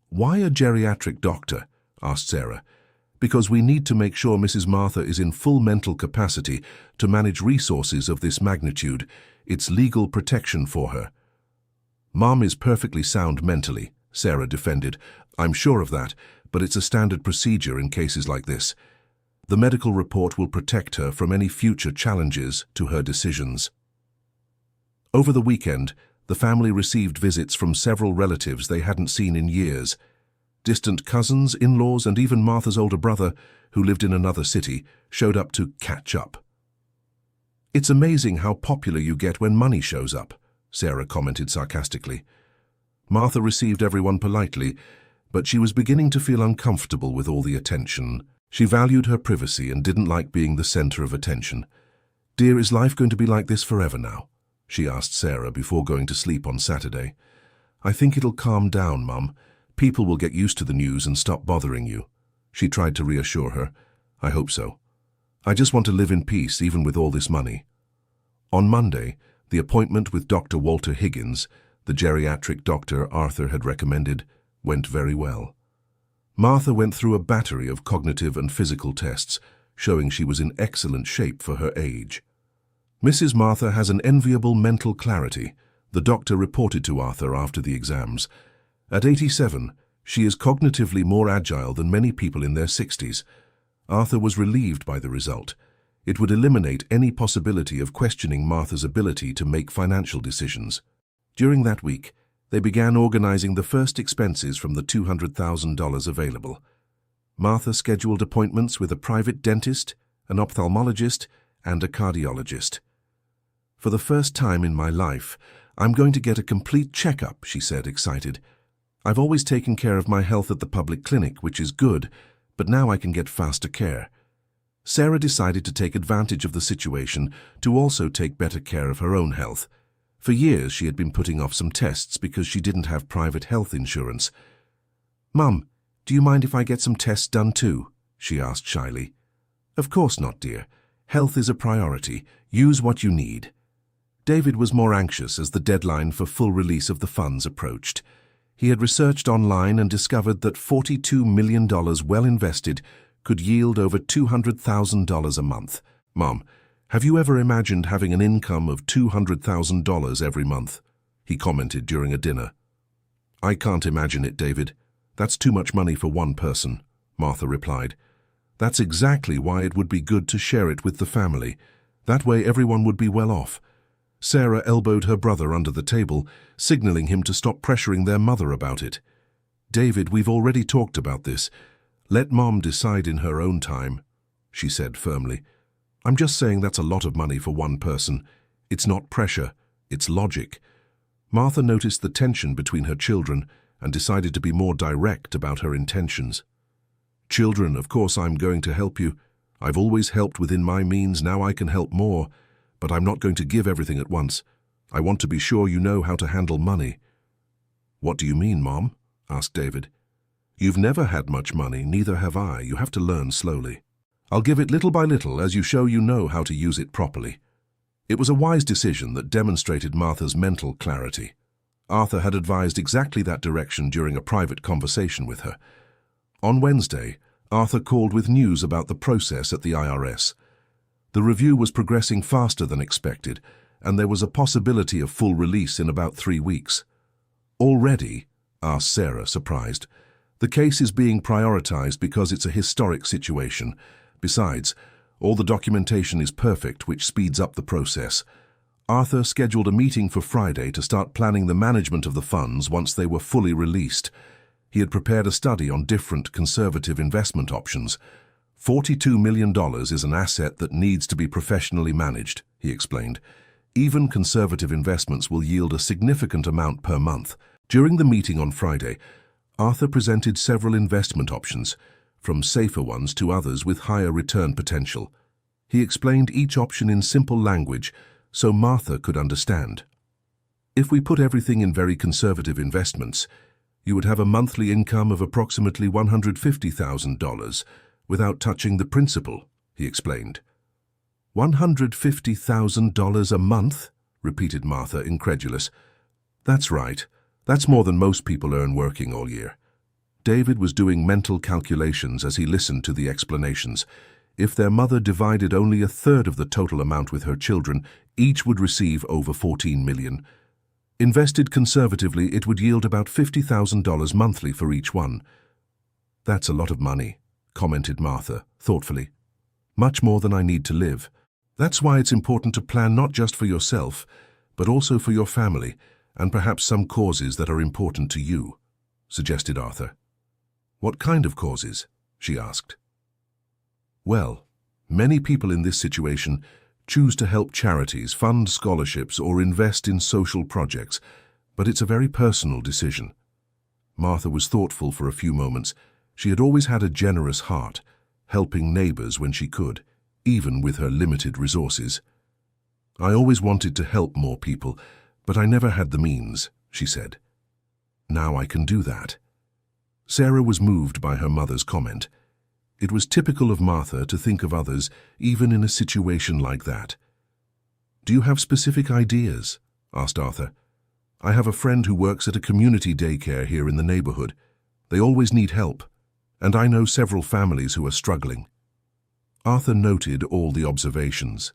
"Why a geriatric doctor?" asked Sarah. "Because we need to make sure Mrs. Martha is in full mental capacity to manage resources of this magnitude. It's legal protection for her." "Mom is perfectly sound mentally," Sarah defended. "I'm sure of that, but it's a standard procedure in cases like this. The medical report will protect her from any future challenges to her decisions. Over the weekend, the family received visits from several relatives they hadn't seen in years. Distant cousins, in-laws, and even Martha's older brother, who lived in another city, showed up to catch up. "It's amazing how popular you get when money shows up," Sarah commented sarcastically. Martha received everyone politely, but she was beginning to feel uncomfortable with all the attention. She valued her privacy and didn't like being the center of attention. "Dear, is life going to be like this forever now?" she asked Sarah before going to sleep on Saturday. "I think it'll calm down, Mum. People will get used to the news and stop bothering you." She tried to reassure her. "I hope so. I just want to live in peace even with all this money." On Monday, the appointment with Dr. Walter Higgins, the geriatric doctor Arthur had recommended, went very well. Martha went through a battery of cognitive and physical tests, showing she was in excellent shape for her age. "Mrs. Martha has an enviable mental clarity," the doctor reported to Arthur after the exams. "At 87, she is cognitively more agile than many people in their 60s. Arthur was relieved by the result. It would eliminate any possibility of questioning Martha's ability to make financial decisions. During that week, they began organizing the first expenses from the $200,000 available. Martha scheduled appointments with a private dentist, an ophthalmologist, and a cardiologist. "For the first time in my life, I'm going to get a complete checkup," she said, excited. "I've always taken care of my health at the public clinic, which is good, but now I can get faster care." Sarah decided to take advantage of the situation to also take better care of her own health. For years, she had been putting off some tests because she didn't have private health insurance. "Mum, do you mind if I get some tests done too?" she asked shyly. "Of course not, dear. Health is a priority. Use what you need." David was more anxious as the deadline for full release of the funds approached. He had researched online and discovered that $42 million well invested could yield over $200,000 a month. "Mom, have you ever imagined having an income of $200,000 every month?" he commented during a dinner. "I can't imagine it, David. That's too much money for one person," Martha replied. "That's exactly why it would be good to share it with the family. That way everyone would be well off." Sarah elbowed her brother under the table, signaling him to stop pressuring their mother about it. "David, we've already talked about this. Let Mom decide in her own time," she said firmly. "I'm just saying that's a lot of money for one person. It's not pressure, it's logic." Martha noticed the tension between her children and decided to be more direct about her intentions. "Children, of course I'm going to help you. I've always helped within my means, now I can help more. But I'm not going to give everything at once. I want to be sure you know how to handle money." "What do you mean, Mom?" asked David. "You've never had much money, neither have I. You have to learn slowly. I'll give it little by little as you show you know how to use it properly." It was a wise decision that demonstrated Martha's mental clarity. Arthur had advised exactly that direction during a private conversation with her. On Wednesday, Arthur called with news about the process at the IRS. The review was progressing faster than expected, and there was a possibility of full release in about 3 weeks. "Already?" asked Sarah, surprised. "The case is being prioritized because it's a historic situation. Besides, all the documentation is perfect, which speeds up the process." Arthur scheduled a meeting for Friday to start planning the management of the funds once they were fully released. He had prepared a study on different conservative investment options. $42 million is an asset that needs to be professionally managed, he explained. Even conservative investments will yield a significant amount per month. During the meeting on Friday, Arthur presented several investment options, from safer ones to others with higher return potential. He explained each option in simple language so Martha could understand. "If we put everything in very conservative investments, you would have a monthly income of approximately $150,000 without touching the principal," he explained. $150,000 a month? Repeated Martha, incredulous. "That's right. That's more than most people earn working all year." David was doing mental calculations as he listened to the explanations. If their mother divided only a third of the total amount with her children, each would receive over $14 million. Invested conservatively, it would yield about $50,000 monthly for each one. That's a lot of money, commented Martha, thoughtfully. Much more than I need to live. That's why it's important to plan not just for yourself, but also for your family, and perhaps some causes that are important to you, suggested Arthur. What kind of causes? She asked. Well, many people in this situation choose to help charities, fund scholarships, or invest in social projects, but it's a very personal decision. Martha was thoughtful for a few moments. She had always had a generous heart, helping neighbors when she could, even with her limited resources. I always wanted to help more people, but I never had the means, she said. Now I can do that. Sarah was moved by her mother's comment. It was typical of Martha to think of others, even in a situation like that. Do you have specific ideas? Asked Arthur. I have a friend who works at a community daycare here in the neighborhood. They always need help, and I know several families who are struggling. Arthur noted all the observations.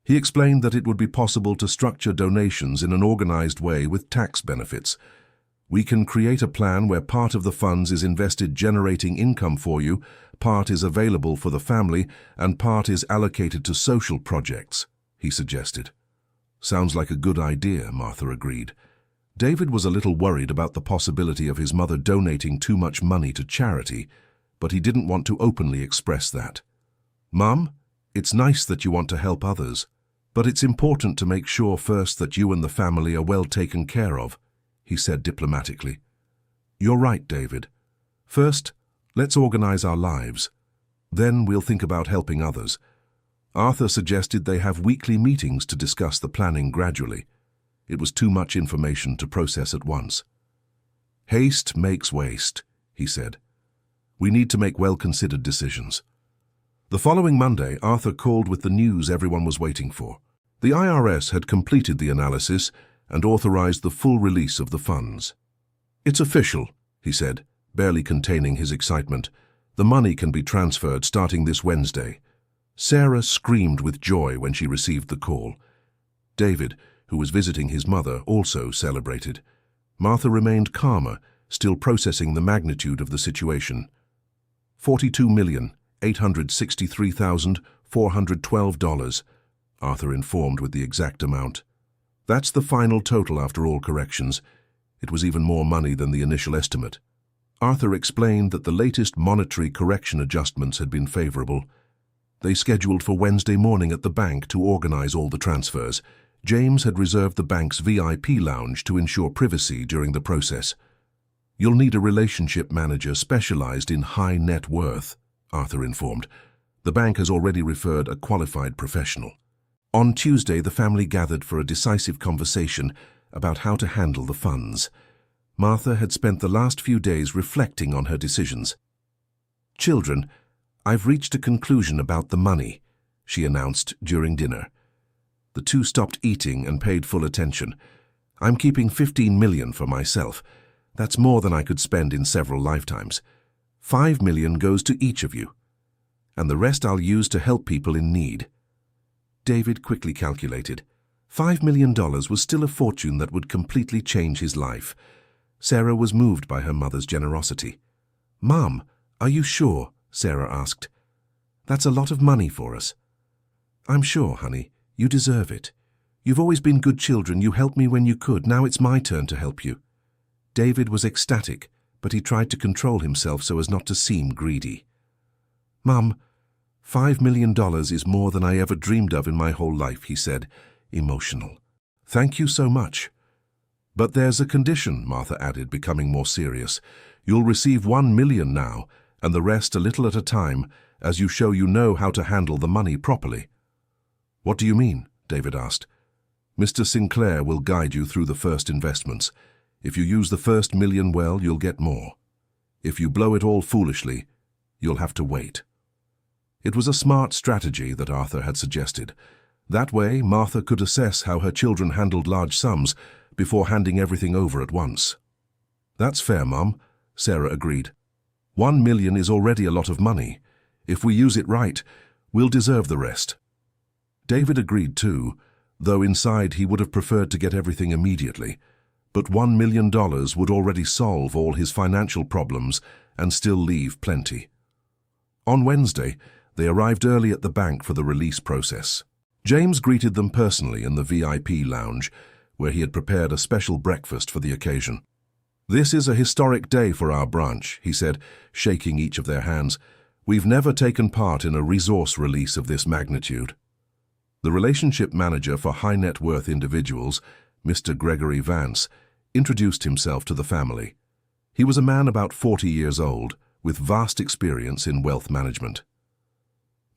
He explained that it would be possible to structure donations in an organized way with tax benefits. We can create a plan where part of the funds is invested generating income for you, part is available for the family, and part is allocated to social projects, he suggested. Sounds like a good idea, Martha agreed. David was a little worried about the possibility of his mother donating too much money to charity, but he didn't want to openly express that. Mum, it's nice that you want to help others, but it's important to make sure first that you and the family are well taken care of, he said diplomatically. You're right, David. First, let's organize our lives. Then we'll think about helping others. Arthur suggested they have weekly meetings to discuss the planning gradually. It was too much information to process at once. Haste makes waste, he said. We need to make well-considered decisions. The following Monday, Arthur called with the news everyone was waiting for. The IRS had completed the analysis and authorized the full release of the funds. It's official, he said, barely containing his excitement. The money can be transferred starting this Wednesday. Sarah screamed with joy when she received the call. David, who was visiting his mother, also celebrated. Martha remained calmer, still processing the magnitude of the situation. $42,863,412, Arthur informed with the exact amount. That's the final total after all corrections. It was even more money than the initial estimate. Arthur explained that the latest monetary correction adjustments had been favorable. They scheduled for Wednesday morning at the bank to organize all the transfers. James had reserved the bank's VIP lounge to ensure privacy during the process. You'll need a relationship manager specialized in high net worth, Arthur informed. The bank has already referred a qualified professional. On Tuesday, the family gathered for a decisive conversation about how to handle the funds. Martha had spent the last few days reflecting on her decisions. Children, I've reached a conclusion about the money, she announced during dinner. The two stopped eating and paid full attention. I'm keeping $15 million for myself. That's more than I could spend in several lifetimes. $5 million goes to each of you, and the rest I'll use to help people in need. David quickly calculated. $5 million was still a fortune that would completely change his life. Sarah was moved by her mother's generosity. Mom, are you sure? Sarah asked. That's a lot of money for us. I'm sure, honey. You deserve it. You've always been good children. You helped me when you could. Now it's my turn to help you. David was ecstatic, but he tried to control himself so as not to seem greedy. Mum, $5 million is more than I ever dreamed of in my whole life, he said, emotional. Thank you so much. But there's a condition, Martha added, becoming more serious. You'll receive $1 million now, and the rest a little at a time, as you show you know how to handle the money properly. What do you mean? David asked. Mr. Sinclair will guide you through the first investments. If you use the first $1 million well, you'll get more. If you blow it all foolishly, you'll have to wait. It was a smart strategy that Arthur had suggested. That way, Martha could assess how her children handled large sums before handing everything over at once. That's fair, Mum, Sarah agreed. $1 million is already a lot of money. If we use it right, we'll deserve the rest. David agreed too, though inside he would have preferred to get everything immediately. But $1 million would already solve all his financial problems and still leave plenty. On Wednesday, they arrived early at the bank for the release process. James greeted them personally in the VIP lounge, where he had prepared a special breakfast for the occasion. "This is a historic day for our branch," he said, shaking each of their hands. "We've never taken part in a resource release of this magnitude." The relationship manager for high net worth individuals, Mr. Gregory Vance, introduced himself to the family. He was a man about 40 years old, with vast experience in wealth management.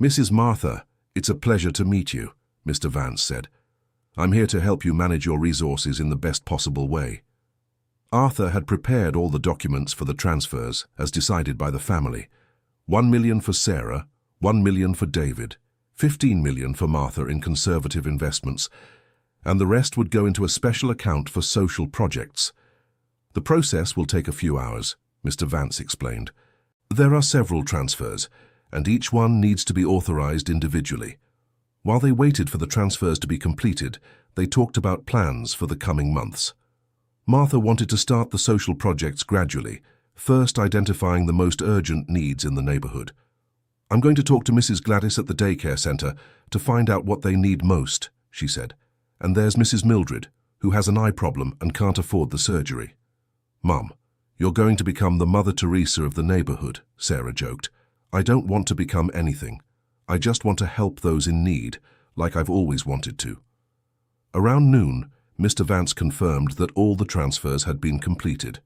"Mrs. Martha, it's a pleasure to meet you," Mr. Vance said. "I'm here to help you manage your resources in the best possible way." Arthur had prepared all the documents for the transfers, as decided by the family. 1 million for Sarah, 1 million for David, 15 million for Martha in conservative investments, and the rest would go into a special account for social projects. "The process will take a few hours," Mr. Vance explained. "There are several transfers, and each one needs to be authorized individually." While they waited for the transfers to be completed, they talked about plans for the coming months. Martha wanted to start the social projects gradually, first identifying the most urgent needs in the neighborhood. "I'm going to talk to Mrs. Gladys at the daycare center to find out what they need most," she said. "And there's Mrs. Mildred, who has an eye problem and can't afford the surgery." "Mum, you're going to become the Mother Teresa of the neighborhood," Sarah joked. "I don't want to become anything. I just want to help those in need, like I've always wanted to." Around noon, Mr. Vance confirmed that all the transfers had been completed.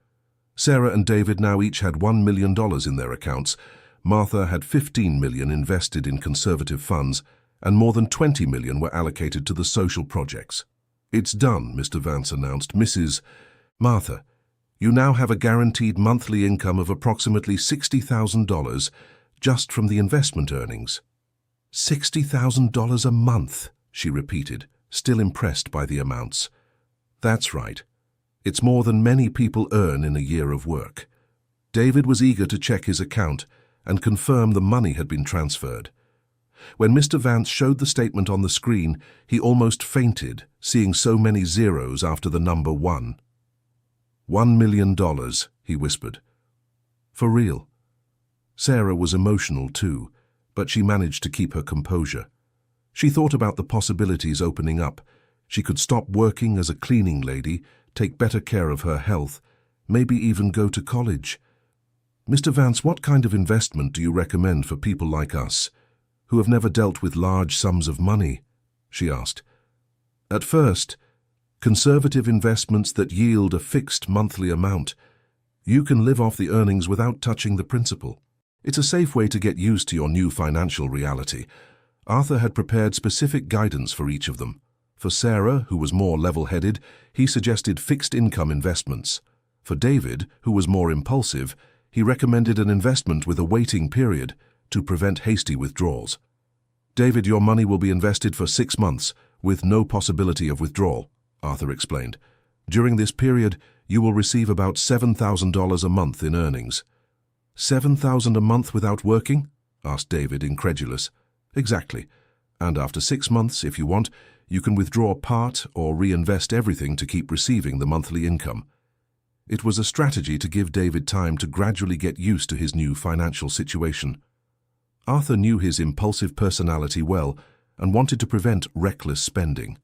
Sarah and David now each had $1 million in their accounts. Martha had 15 million invested in conservative funds, and more than 20 million were allocated to the social projects. "It's done," Mr. Vance announced. "Mrs. Martha, you now have a guaranteed monthly income of approximately $60,000 just from the investment earnings." $60,000 a month, she repeated, still impressed by the amounts. "That's right. It's more than many people earn in a year of work." David was eager to check his account and confirm the money had been transferred. When Mr. Vance showed the statement on the screen, he almost fainted, seeing so many zeros after the number 1. $1 million, he whispered. "For real?" Sarah was emotional too, but she managed to keep her composure. She thought about the possibilities opening up. She could stop working as a cleaning lady, take better care of her health, maybe even go to college. "Mr. Vance, what kind of investment do you recommend for people like us, who have never dealt with large sums of money?" she asked. "At first, conservative investments that yield a fixed monthly amount. You can live off the earnings without touching the principal. It's a safe way to get used to your new financial reality." Arthur had prepared specific guidance for each of them. For Sarah, who was more level-headed, he suggested fixed income investments. For David, who was more impulsive, he recommended an investment with a waiting period to prevent hasty withdrawals. "David, your money will be invested for 6 months, with no possibility of withdrawal," Arthur explained. "During this period, you will receive about $7,000 a month in earnings." "7,000 a month without working?" asked David, incredulous. "Exactly. And after 6 months, if you want, you can withdraw part or reinvest everything to keep receiving the monthly income." It was a strategy to give David time to gradually get used to his new financial situation. Arthur knew his impulsive personality well and wanted to prevent reckless spending.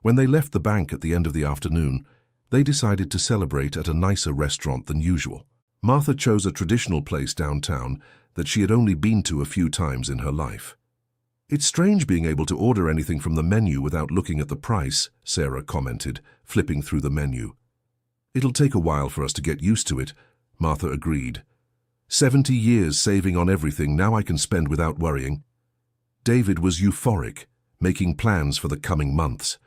When they left the bank at the end of the afternoon, they decided to celebrate at a nicer restaurant than usual. Martha chose a traditional place downtown that she had only been to a few times in her life. "It's strange being able to order anything from the menu without looking at the price," Sarah commented, flipping through the menu. "It'll take a while for us to get used to it," Martha agreed. 70 years saving on everything, now I can spend without worrying." David was euphoric, making plans for the coming months.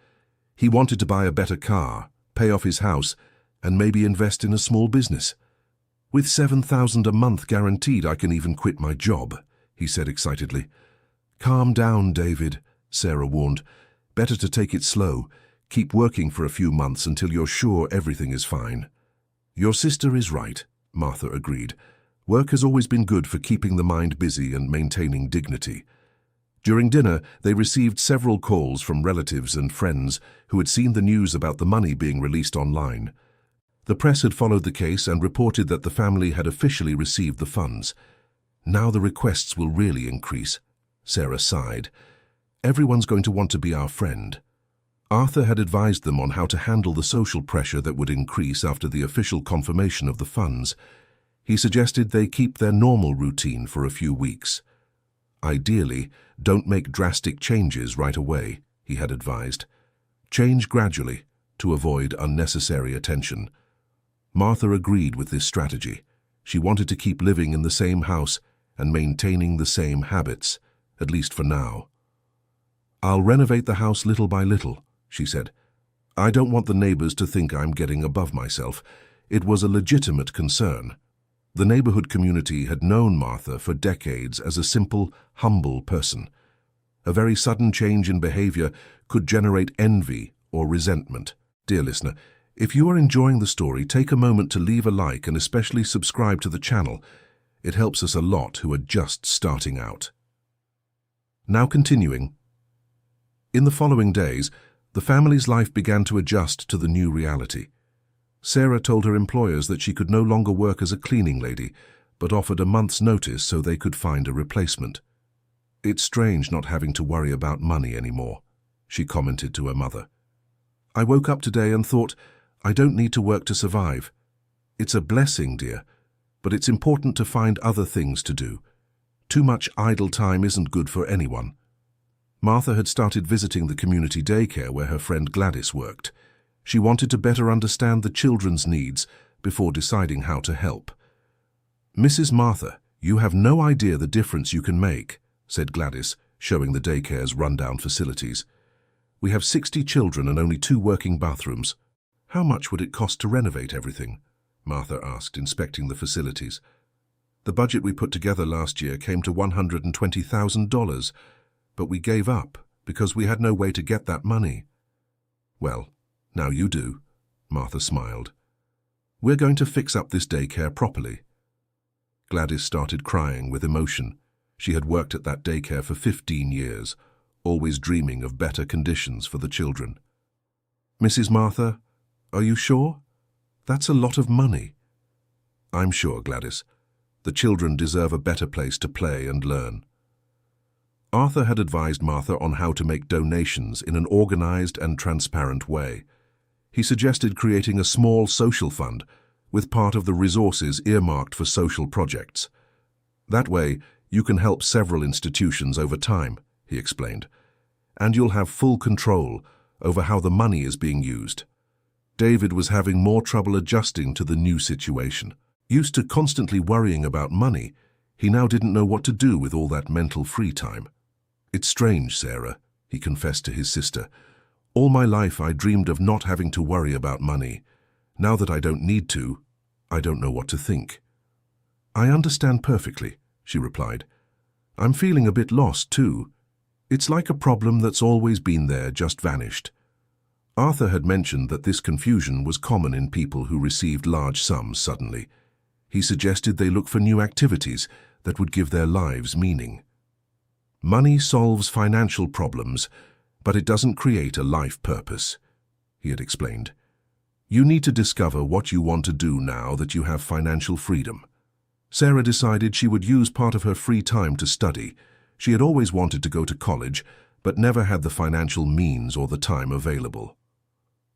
He wanted to buy a better car, pay off his house, and maybe invest in a small business. "With $7,000 a month guaranteed, I can even quit my job," he said excitedly. "Calm down, David," Sarah warned. "Better to take it slow. Keep working for a few months until you're sure everything is fine." "Your sister is right," Martha agreed. "Work has always been good for keeping the mind busy and maintaining dignity." During dinner, they received several calls from relatives and friends who had seen the news about the money being released online. The press had followed the case and reported that the family had officially received the funds. Now the requests will really increase, Sarah sighed. Everyone's going to want to be our friend. Arthur had advised them on how to handle the social pressure that would increase after the official confirmation of the funds. He suggested they keep their normal routine for a few weeks. Ideally, don't make drastic changes right away, he had advised. Change gradually to avoid unnecessary attention. Martha agreed with this strategy. She wanted to keep living in the same house and maintaining the same habits, at least for now. I'll renovate the house little by little, she said. I don't want the neighbors to think I'm getting above myself. It was a legitimate concern. The neighborhood community had known Martha for decades as a simple, humble person. A very sudden change in behavior could generate envy or resentment. Dear listener, if you are enjoying the story, take a moment to leave a like and especially subscribe to the channel. It helps us a lot who are just starting out. Now continuing. In the following days, the family's life began to adjust to the new reality. Sarah told her employers that she could no longer work as a cleaning lady, but offered a month's notice so they could find a replacement. It's strange not having to worry about money anymore, she commented to her mother. I woke up today and thought, I don't need to work to survive. It's a blessing, dear, but it's important to find other things to do. Too much idle time isn't good for anyone. Martha had started visiting the community daycare where her friend Gladys worked. She wanted to better understand the children's needs before deciding how to help. Mrs. Martha, you have no idea the difference you can make, said Gladys, showing the daycare's rundown facilities. We have 60 children and only 2 working bathrooms. How much would it cost to renovate everything? Martha asked, inspecting the facilities. The budget we put together last year came to $120,000, but we gave up because we had no way to get that money. Well, now you do, Martha smiled. We're going to fix up this daycare properly. Gladys started crying with emotion. She had worked at that daycare for 15 years, always dreaming of better conditions for the children. Mrs. Martha, are you sure? That's a lot of money. I'm sure, Gladys. The children deserve a better place to play and learn. Arthur had advised Martha on how to make donations in an organized and transparent way. He suggested creating a small social fund with part of the resources earmarked for social projects. That way, you can help several institutions over time, he explained, and you'll have full control over how the money is being used. David was having more trouble adjusting to the new situation. Used to constantly worrying about money, he now didn't know what to do with all that mental free time. It's strange, Sarah, he confessed to his sister. All my life I dreamed of not having to worry about money. Now that I don't need to, I don't know what to think. I understand perfectly, she replied. I'm feeling a bit lost too. It's like a problem that's always been there, just vanished. Arthur had mentioned that this confusion was common in people who received large sums suddenly. He suggested they look for new activities that would give their lives meaning. Money solves financial problems, but it doesn't create a life purpose, he had explained. You need to discover what you want to do now that you have financial freedom. Sarah decided she would use part of her free time to study. She had always wanted to go to college, but never had the financial means or the time available.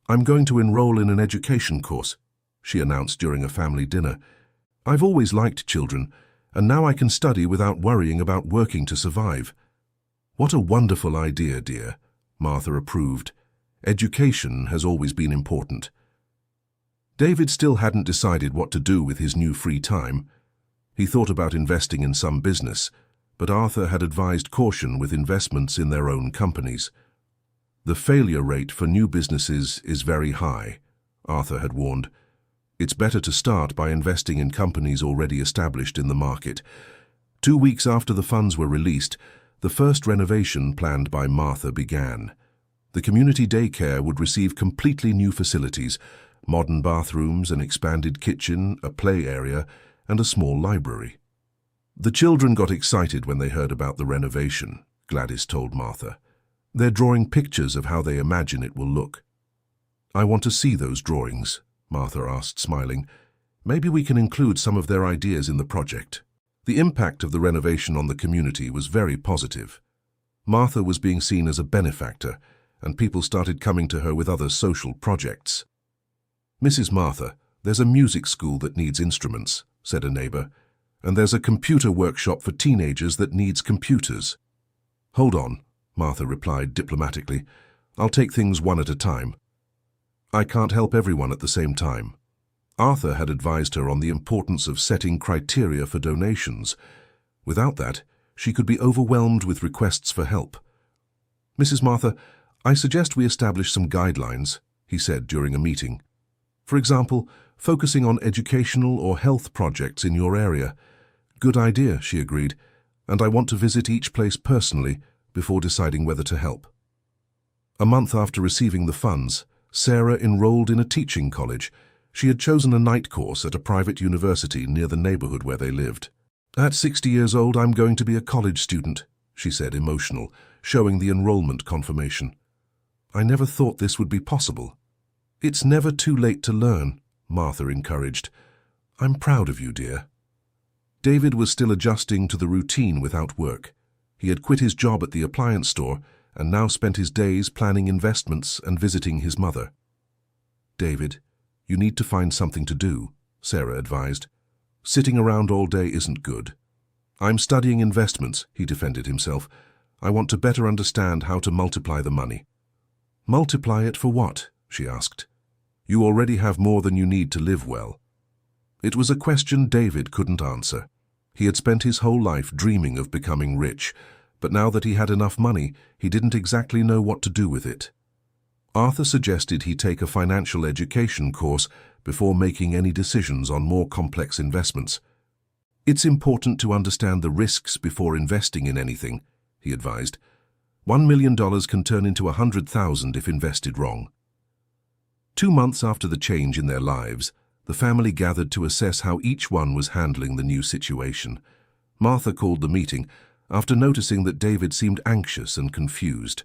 I'm going to enroll in an education course, she announced during a family dinner. I've always liked children, and now I can study without worrying about working to survive. What a wonderful idea, dear, Martha approved. Education has always been important. David still hadn't decided what to do with his new free time. He thought about investing in some business, but Arthur had advised caution with investments in their own companies. The failure rate for new businesses is very high, Arthur had warned. It's better to start by investing in companies already established in the market. 2 weeks after the funds were released, the first renovation planned by Martha began. The community daycare would receive completely new facilities, modern bathrooms, an expanded kitchen, a play area, and a small library. The children got excited when they heard about the renovation, Gladys told Martha. They're drawing pictures of how they imagine it will look. I want to see those drawings, Martha asked, smiling. Maybe we can include some of their ideas in the project. The impact of the renovation on the community was very positive. Martha was being seen as a benefactor, and people started coming to her with other social projects. Mrs. Martha, there's a music school that needs instruments, said a neighbor, and there's a computer workshop for teenagers that needs computers. Hold on, Martha replied diplomatically. I'll take things one at a time. I can't help everyone at the same time. Arthur had advised her on the importance of setting criteria for donations. Without that, she could be overwhelmed with requests for help. Mrs. Martha, I suggest we establish some guidelines, he said during a meeting. For example, focusing on educational or health projects in your area. Good idea, she agreed, and I want to visit each place personally before deciding whether to help. A month after receiving the funds, Sarah enrolled in a teaching college. She had chosen a night course at a private university near the neighborhood where they lived. At 60 years old, I'm going to be a college student, she said, emotional, showing the enrollment confirmation. I never thought this would be possible. It's never too late to learn, Martha encouraged. I'm proud of you, dear. David was still adjusting to the routine without work. He had quit his job at the appliance store and now spent his days planning investments and visiting his mother. David, you need to find something to do, Sarah advised. Sitting around all day isn't good. I'm studying investments, he defended himself. I want to better understand how to multiply the money. Multiply it for what? She asked. You already have more than you need to live well. It was a question David couldn't answer. He had spent his whole life dreaming of becoming rich, but now that he had enough money, he didn't exactly know what to do with it. Arthur suggested he take a financial education course before making any decisions on more complex investments. It's important to understand the risks before investing in anything, he advised. $1 million can turn into $100,000 if invested wrong. 2 months after the change in their lives, the family gathered to assess how each one was handling the new situation. Martha called the meeting after noticing that David seemed anxious and confused.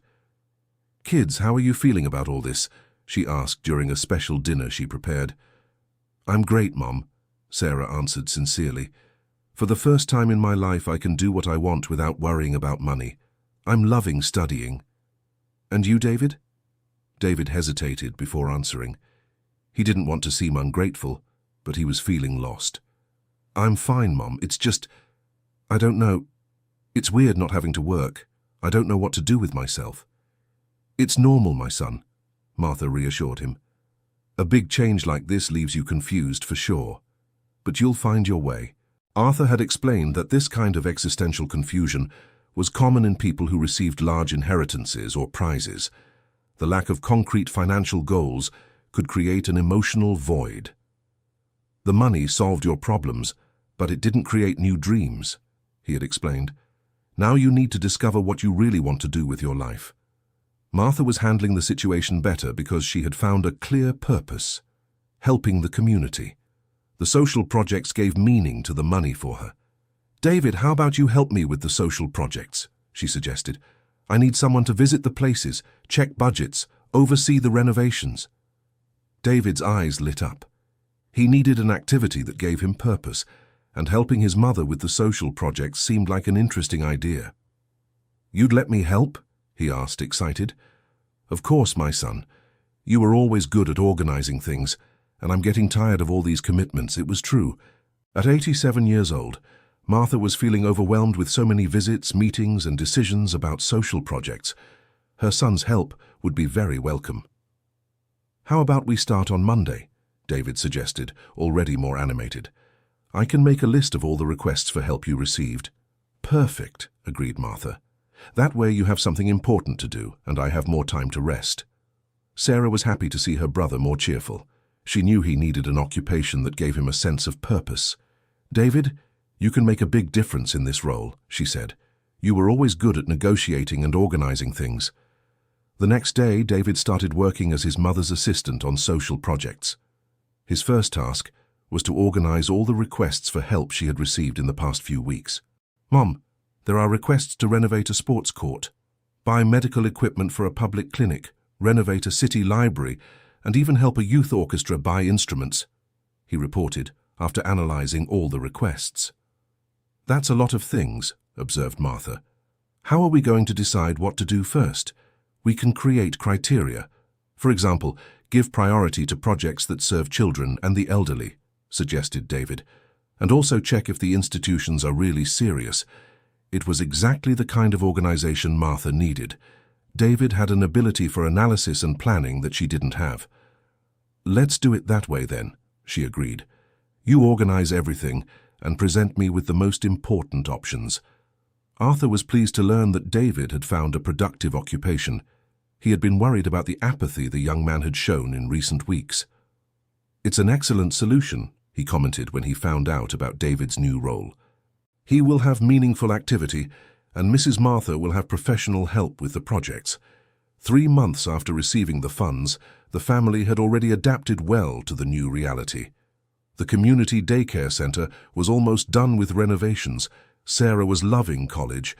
Kids, how are you feeling about all this? She asked during a special dinner she prepared. I'm great, Mom, Sarah answered sincerely. For the first time in my life, I can do what I want without worrying about money. I'm loving studying. And you, David? David hesitated before answering. He didn't want to seem ungrateful, but he was feeling lost. I'm fine, Mom. It's just, I don't know. It's weird not having to work. I don't know what to do with myself. It's normal, my son, Martha reassured him. A big change like this leaves you confused for sure. But you'll find your way. Arthur had explained that this kind of existential confusion was common in people who received large inheritances or prizes. The lack of concrete financial goals could create an emotional void. The money solved your problems, but it didn't create new dreams, he had explained. Now you need to discover what you really want to do with your life. Martha was handling the situation better because she had found a clear purpose, helping the community. The social projects gave meaning to the money for her. David, how about you help me with the social projects? She suggested. I need someone to visit the places, check budgets, oversee the renovations. David's eyes lit up. He needed an activity that gave him purpose, and helping his mother with the social projects seemed like an interesting idea. You'd let me help? He asked, excited. Of course, my son. You were always good at organizing things, and I'm getting tired of all these commitments. It was true. At 87 years old, Martha was feeling overwhelmed with so many visits, meetings, and decisions about social projects. Her son's help would be very welcome. How about we start on Monday? David suggested, already more animated. I can make a list of all the requests for help you received. Perfect, agreed Martha. That way you have something important to do, and I have more time to rest. Sarah was happy to see her brother more cheerful. She knew he needed an occupation that gave him a sense of purpose. David, you can make a big difference in this role, she said. You were always good at negotiating and organizing things. The next day, David started working as his mother's assistant on social projects. His first task was to organize all the requests for help she had received in the past few weeks. Mom, there are requests to renovate a sports court, buy medical equipment for a public clinic, renovate a city library, and even help a youth orchestra buy instruments, he reported after analyzing all the requests. That's a lot of things, observed Martha. How are we going to decide what to do first? We can create criteria. For example, give priority to projects that serve children and the elderly, suggested David, and also check if the institutions are really serious. It was exactly the kind of organization Martha needed. David had an ability for analysis and planning that she didn't have. Let's do it that way then, she agreed. You organize everything and present me with the most important options. Arthur was pleased to learn that David had found a productive occupation. He had been worried about the apathy the young man had shown in recent weeks. It's an excellent solution, he commented when he found out about David's new role. He will have meaningful activity, and Mrs. Martha will have professional help with the projects. 3 months after receiving the funds, the family had already adapted well to the new reality. The community daycare center was almost done with renovations. Sarah was loving college,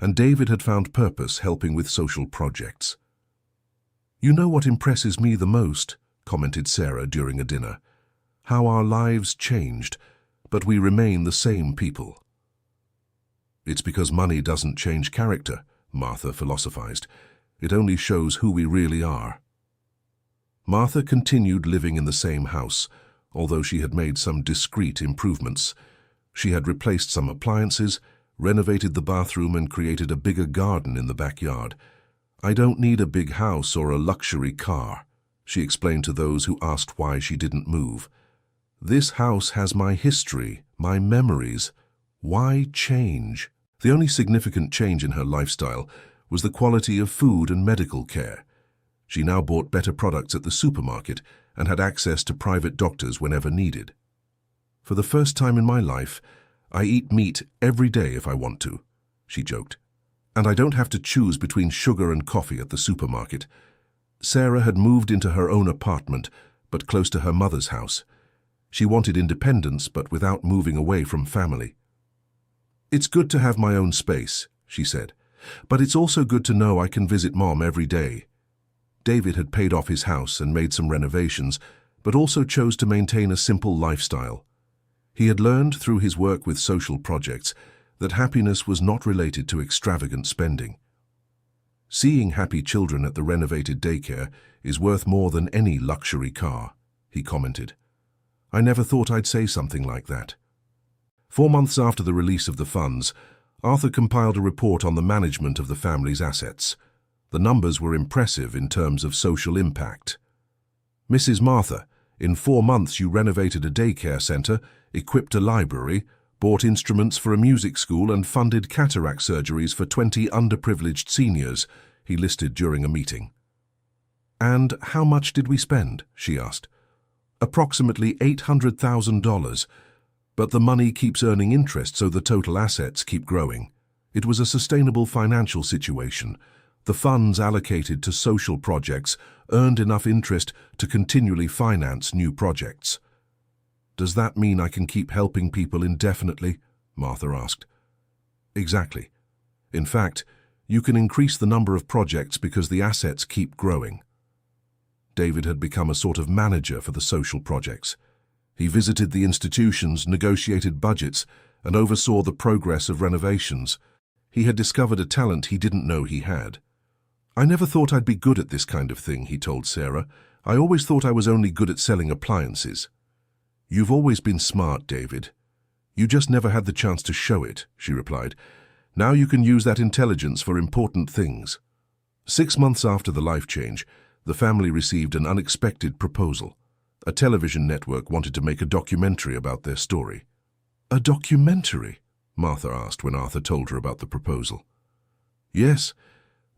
and David had found purpose helping with social projects. You know what impresses me the most, commented Sarah during a dinner. How our lives changed, but we remain the same people. It's because money doesn't change character, Martha philosophized. It only shows who we really are. Martha continued living in the same house, although she had made some discreet improvements. She had replaced some appliances, renovated the bathroom, and created a bigger garden in the backyard. I don't need a big house or a luxury car, she explained to those who asked why she didn't move. This house has my history, my memories. Why change? The only significant change in her lifestyle was the quality of food and medical care. She now bought better products at the supermarket and had access to private doctors whenever needed. For the first time in my life, I eat meat every day if I want to, she joked. And I don't have to choose between sugar and coffee at the supermarket. Sarah had moved into her own apartment, but close to her mother's house. She wanted independence, but without moving away from family. It's good to have my own space, she said, but it's also good to know I can visit Mom every day. David had paid off his house and made some renovations, but also chose to maintain a simple lifestyle. He had learned through his work with social projects that happiness was not related to extravagant spending. Seeing happy children at the renovated daycare is worth more than any luxury car, he commented. I never thought I'd say something like that. 4 months after the release of the funds, Arthur compiled a report on the management of the family's assets. The numbers were impressive in terms of social impact. Mrs. Martha, in 4 months you renovated a daycare center, equipped a library, bought instruments for a music school, and funded cataract surgeries for 20 underprivileged seniors, he listed during a meeting. And how much did we spend? She asked. Approximately $800,000, but the money keeps earning interest, so the total assets keep growing. It was a sustainable financial situation. The funds allocated to social projects earned enough interest to continually finance new projects. Does that mean I can keep helping people indefinitely? Martha asked. Exactly. In fact, you can increase the number of projects because the assets keep growing. David had become a sort of manager for the social projects. He visited the institutions, negotiated budgets, and oversaw the progress of renovations. He had discovered a talent he didn't know he had. I never thought I'd be good at this kind of thing, he told Sarah. I always thought I was only good at selling appliances. You've always been smart, David. You just never had the chance to show it, she replied. Now you can use that intelligence for important things. 6 months after the life change, the family received an unexpected proposal. A television network wanted to make a documentary about their story. A documentary? Martha asked when Arthur told her about the proposal. Yes,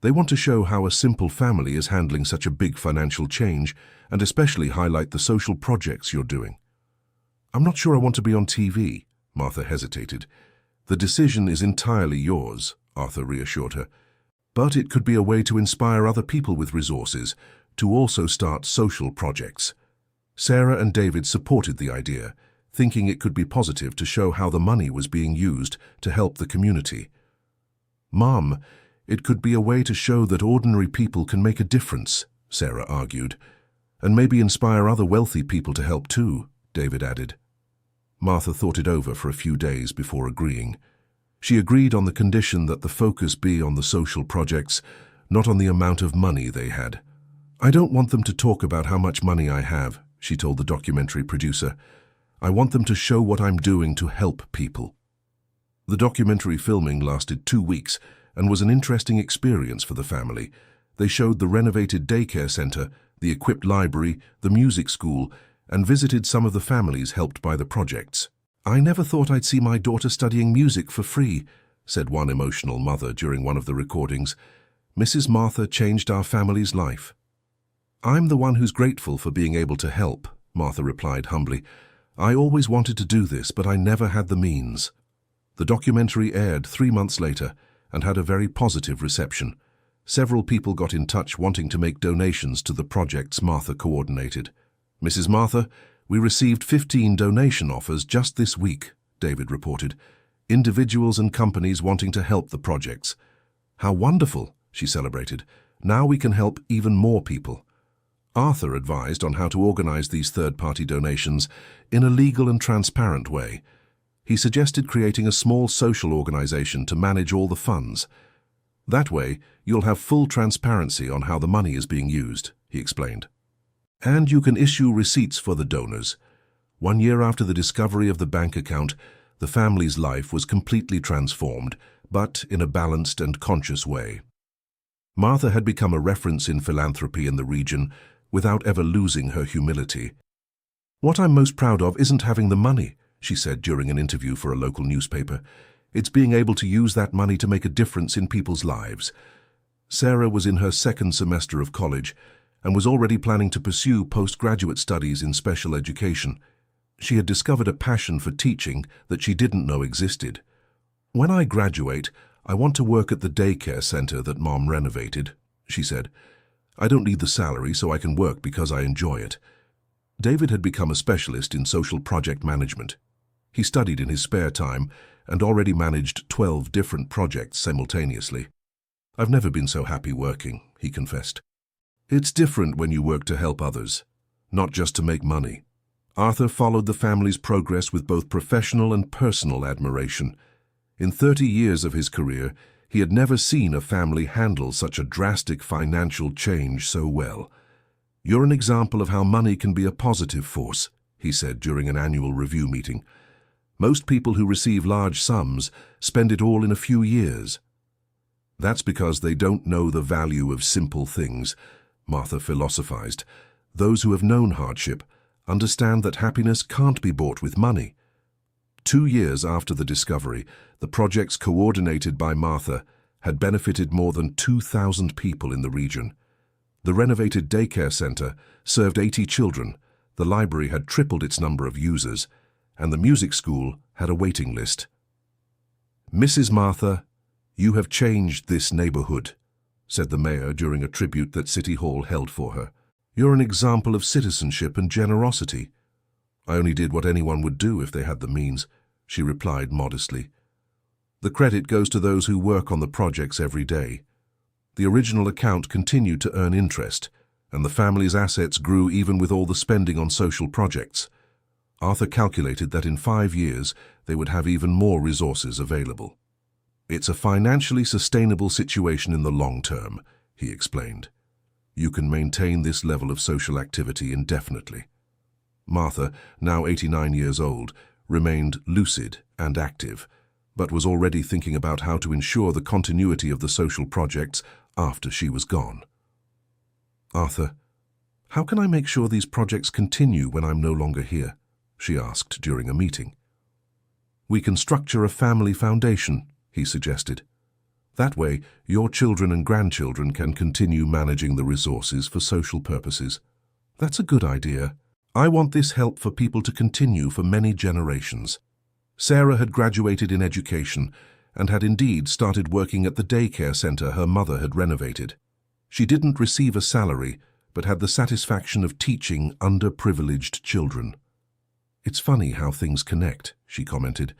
they want to show how a simple family is handling such a big financial change and especially highlight the social projects you're doing. I'm not sure I want to be on TV, Martha hesitated. The decision is entirely yours, Arthur reassured her. But it could be a way to inspire other people with resources to also start social projects. Sarah and David supported the idea, thinking it could be positive to show how the money was being used to help the community. Mom, it could be a way to show that ordinary people can make a difference, Sarah argued. And maybe inspire other wealthy people to help too, David added. Martha thought it over for a few days before agreeing. She agreed on the condition that the focus be on the social projects, not on the amount of money they had. "I don't want them to talk about how much money I have," she told the documentary producer. "I want them to show what I'm doing to help people." The documentary filming lasted 2 weeks and was an interesting experience for the family. They showed the renovated daycare center, the equipped library, the music school, and visited some of the families helped by the projects. "I never thought I'd see my daughter studying music for free," said one emotional mother during one of the recordings. "Mrs. Martha changed our family's life." "I'm the one who's grateful for being able to help," Martha replied humbly. "I always wanted to do this, but I never had the means." The documentary aired 3 months later and had a very positive reception. Several people got in touch wanting to make donations to the projects Martha coordinated. "Mrs. Martha, we received 15 donation offers just this week," David reported. "Individuals and companies wanting to help the projects." "How wonderful," she celebrated. "Now we can help even more people." Arthur advised on how to organize these third-party donations in a legal and transparent way. He suggested creating a small social organization to manage all the funds. "That way, you'll have full transparency on how the money is being used," he explained. "And you can issue receipts for the donors." 1 year after the discovery of the bank account, the family's life was completely transformed, but in a balanced and conscious way. Martha had become a reference in philanthropy in the region without ever losing her humility. "What I'm most proud of isn't having the money," she said during an interview for a local newspaper. "It's being able to use that money to make a difference in people's lives." Sarah was in her 2nd semester of college and was already planning to pursue postgraduate studies in special education. She had discovered a passion for teaching that she didn't know existed. "When I graduate, I want to work at the daycare center that Mom renovated," she said. "I don't need the salary, so I can work because I enjoy it." David had become a specialist in social project management. He studied in his spare time and already managed 12 different projects simultaneously. "I've never been so happy working," he confessed. "It's different when you work to help others, not just to make money." Arthur followed the family's progress with both professional and personal admiration. In 30 years of his career, he had never seen a family handle such a drastic financial change so well. "You're an example of how money can be a positive force," he said during an annual review meeting. "Most people who receive large sums spend it all in a few years." "That's because they don't know the value of simple things," Martha philosophized. "Those who have known hardship understand that happiness can't be bought with money." 2 years after the discovery, the projects coordinated by Martha had benefited more than 2,000 people in the region. The renovated daycare center served 80 children, the library had tripled its number of users, and the music school had a waiting list. "Mrs. Martha, you have changed this neighborhood," said the mayor during a tribute that City Hall held for her. "You're an example of citizenship and generosity." "I only did what anyone would do if they had the means," she replied modestly. "The credit goes to those who work on the projects every day." The original account continued to earn interest, and the family's assets grew even with all the spending on social projects. Arthur calculated that in 5 years they would have even more resources available. "It's a financially sustainable situation in the long term," he explained. "You can maintain this level of social activity indefinitely." Martha, now 89 years old, remained lucid and active, but was already thinking about how to ensure the continuity of the social projects after she was gone. "Arthur, how can I make sure these projects continue when I'm no longer here?" she asked during a meeting. "We can structure a family foundation," he suggested. "That way, your children and grandchildren can continue managing the resources for social purposes." "That's a good idea. I want this help for people to continue for many generations." Sarah had graduated in education and had indeed started working at the daycare center her mother had renovated. She didn't receive a salary, but had the satisfaction of teaching underprivileged children. "It's funny how things connect," she commented.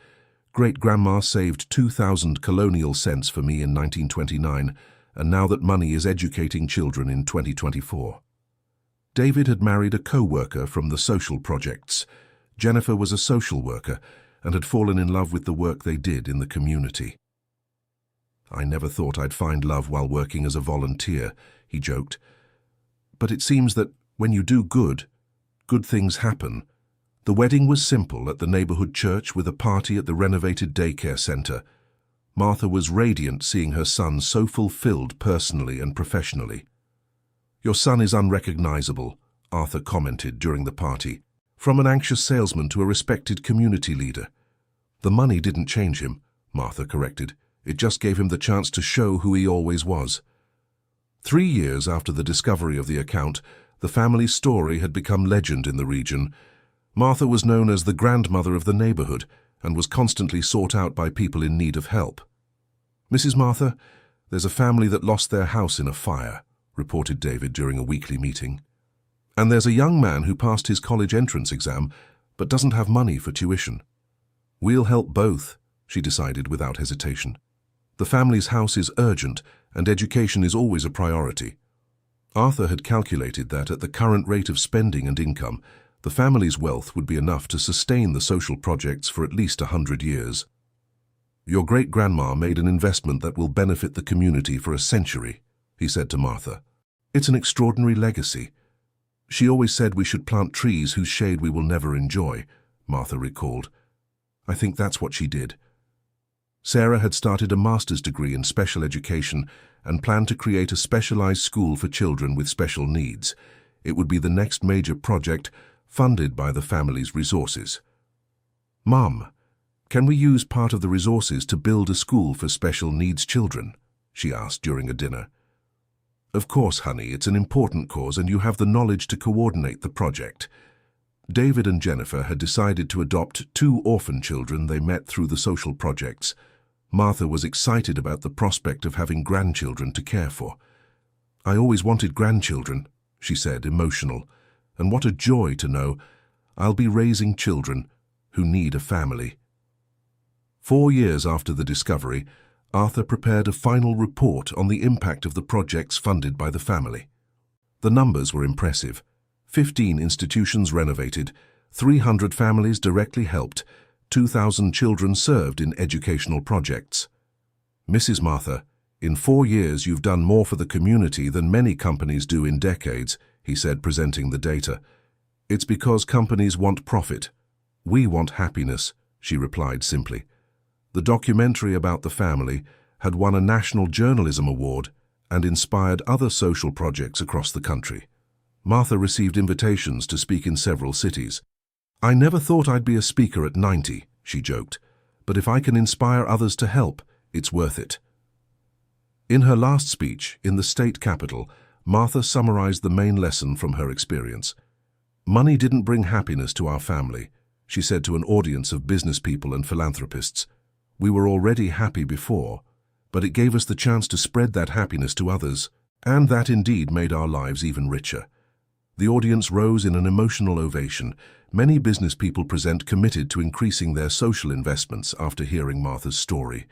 "Great-grandma saved 2,000 colonial cents for me in 1929, and now that money is educating children in 2024. David had married a co-worker from the social projects. Jennifer was a social worker and had fallen in love with the work they did in the community. "I never thought I'd find love while working as a volunteer," he joked. "But it seems that when you do good, good things happen." The wedding was simple at the neighborhood church with a party at the renovated daycare center. Martha was radiant seeing her son so fulfilled personally and professionally. "Your son is unrecognizable," Arthur commented during the party. "From an anxious salesman to a respected community leader." "The money didn't change him," Martha corrected. "It just gave him the chance to show who he always was." 3 years after the discovery of the account, the family's story had become legend in the region. Martha was known as the grandmother of the neighborhood and was constantly sought out by people in need of help. "Mrs. Martha, there's a family that lost their house in a fire," reported David during a weekly meeting. "And there's a young man who passed his college entrance exam but doesn't have money for tuition." "We'll help both," she decided without hesitation. "The family's house is urgent and education is always a priority." Arthur had calculated that at the current rate of spending and income, the family's wealth would be enough to sustain the social projects for at least 100 years. "Your great-grandma made an investment that will benefit the community for a century," he said to Martha. "It's an extraordinary legacy. She always said we should plant trees whose shade we will never enjoy," Martha recalled. "I think that's what she did." Sarah had started a master's degree in special education and planned to create a specialized school for children with special needs. It would be the next major project funded by the family's resources. "Mom, can we use part of the resources to build a school for special needs children?" she asked during a dinner. "Of course, honey, it's an important cause and you have the knowledge to coordinate the project." David and Jennifer had decided to adopt 2 orphan children they met through the social projects. Martha was excited about the prospect of having grandchildren to care for. "I always wanted grandchildren," she said, emotional. "And what a joy to know I'll be raising children who need a family." 4 years after the discovery, Arthur prepared a final report on the impact of the projects funded by the family. The numbers were impressive. 15 institutions renovated, 300 families directly helped, 2,000 children served in educational projects. "Mrs. Martha, in 4 years you've done more for the community than many companies do in decades," he said, presenting the data. "It's because companies want profit. We want happiness," she replied simply. The documentary about the family had won a National Journalism Award and inspired other social projects across the country. Martha received invitations to speak in several cities. "I never thought I'd be a speaker at 90, she joked, "but if I can inspire others to help, it's worth it." In her last speech, in the state capital, Martha summarized the main lesson from her experience. "Money didn't bring happiness to our family," she said to an audience of business people and philanthropists. "We were already happy before, but it gave us the chance to spread that happiness to others, and that indeed made our lives even richer." The audience rose in an emotional ovation. Many business people present committed to increasing their social investments after hearing Martha's story.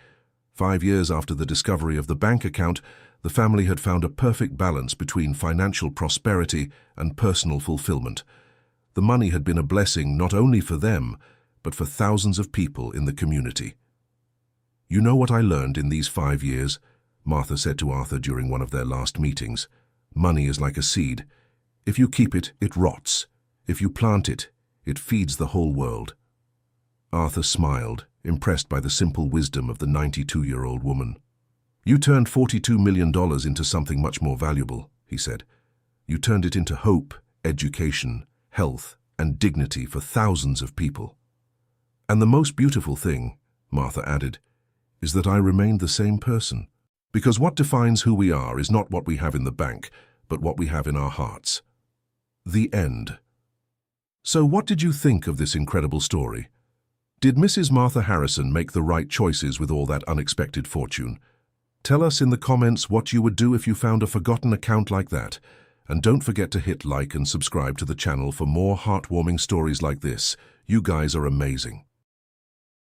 5 years after the discovery of the bank account, the family had found a perfect balance between financial prosperity and personal fulfillment. The money had been a blessing not only for them, but for thousands of people in the community. "You know what I learned in these 5 years?" Martha said to Arthur during one of their last meetings. "Money is like a seed. If you keep it, it rots. If you plant it, it feeds the whole world." Arthur smiled, impressed by the simple wisdom of the 92-year-old woman. "You turned $42 million into something much more valuable," he said. "You turned it into hope, education, health, and dignity for thousands of people. And the most beautiful thing," Martha added, "is that I remained the same person. Because what defines who we are is not what we have in the bank, but what we have in our hearts." The end. So what did you think of this incredible story? Did Mrs. Martha Harrison make the right choices with all that unexpected fortune? Tell us in the comments what you would do if you found a forgotten account like that. And don't forget to hit like and subscribe to the channel for more heartwarming stories like this. You guys are amazing.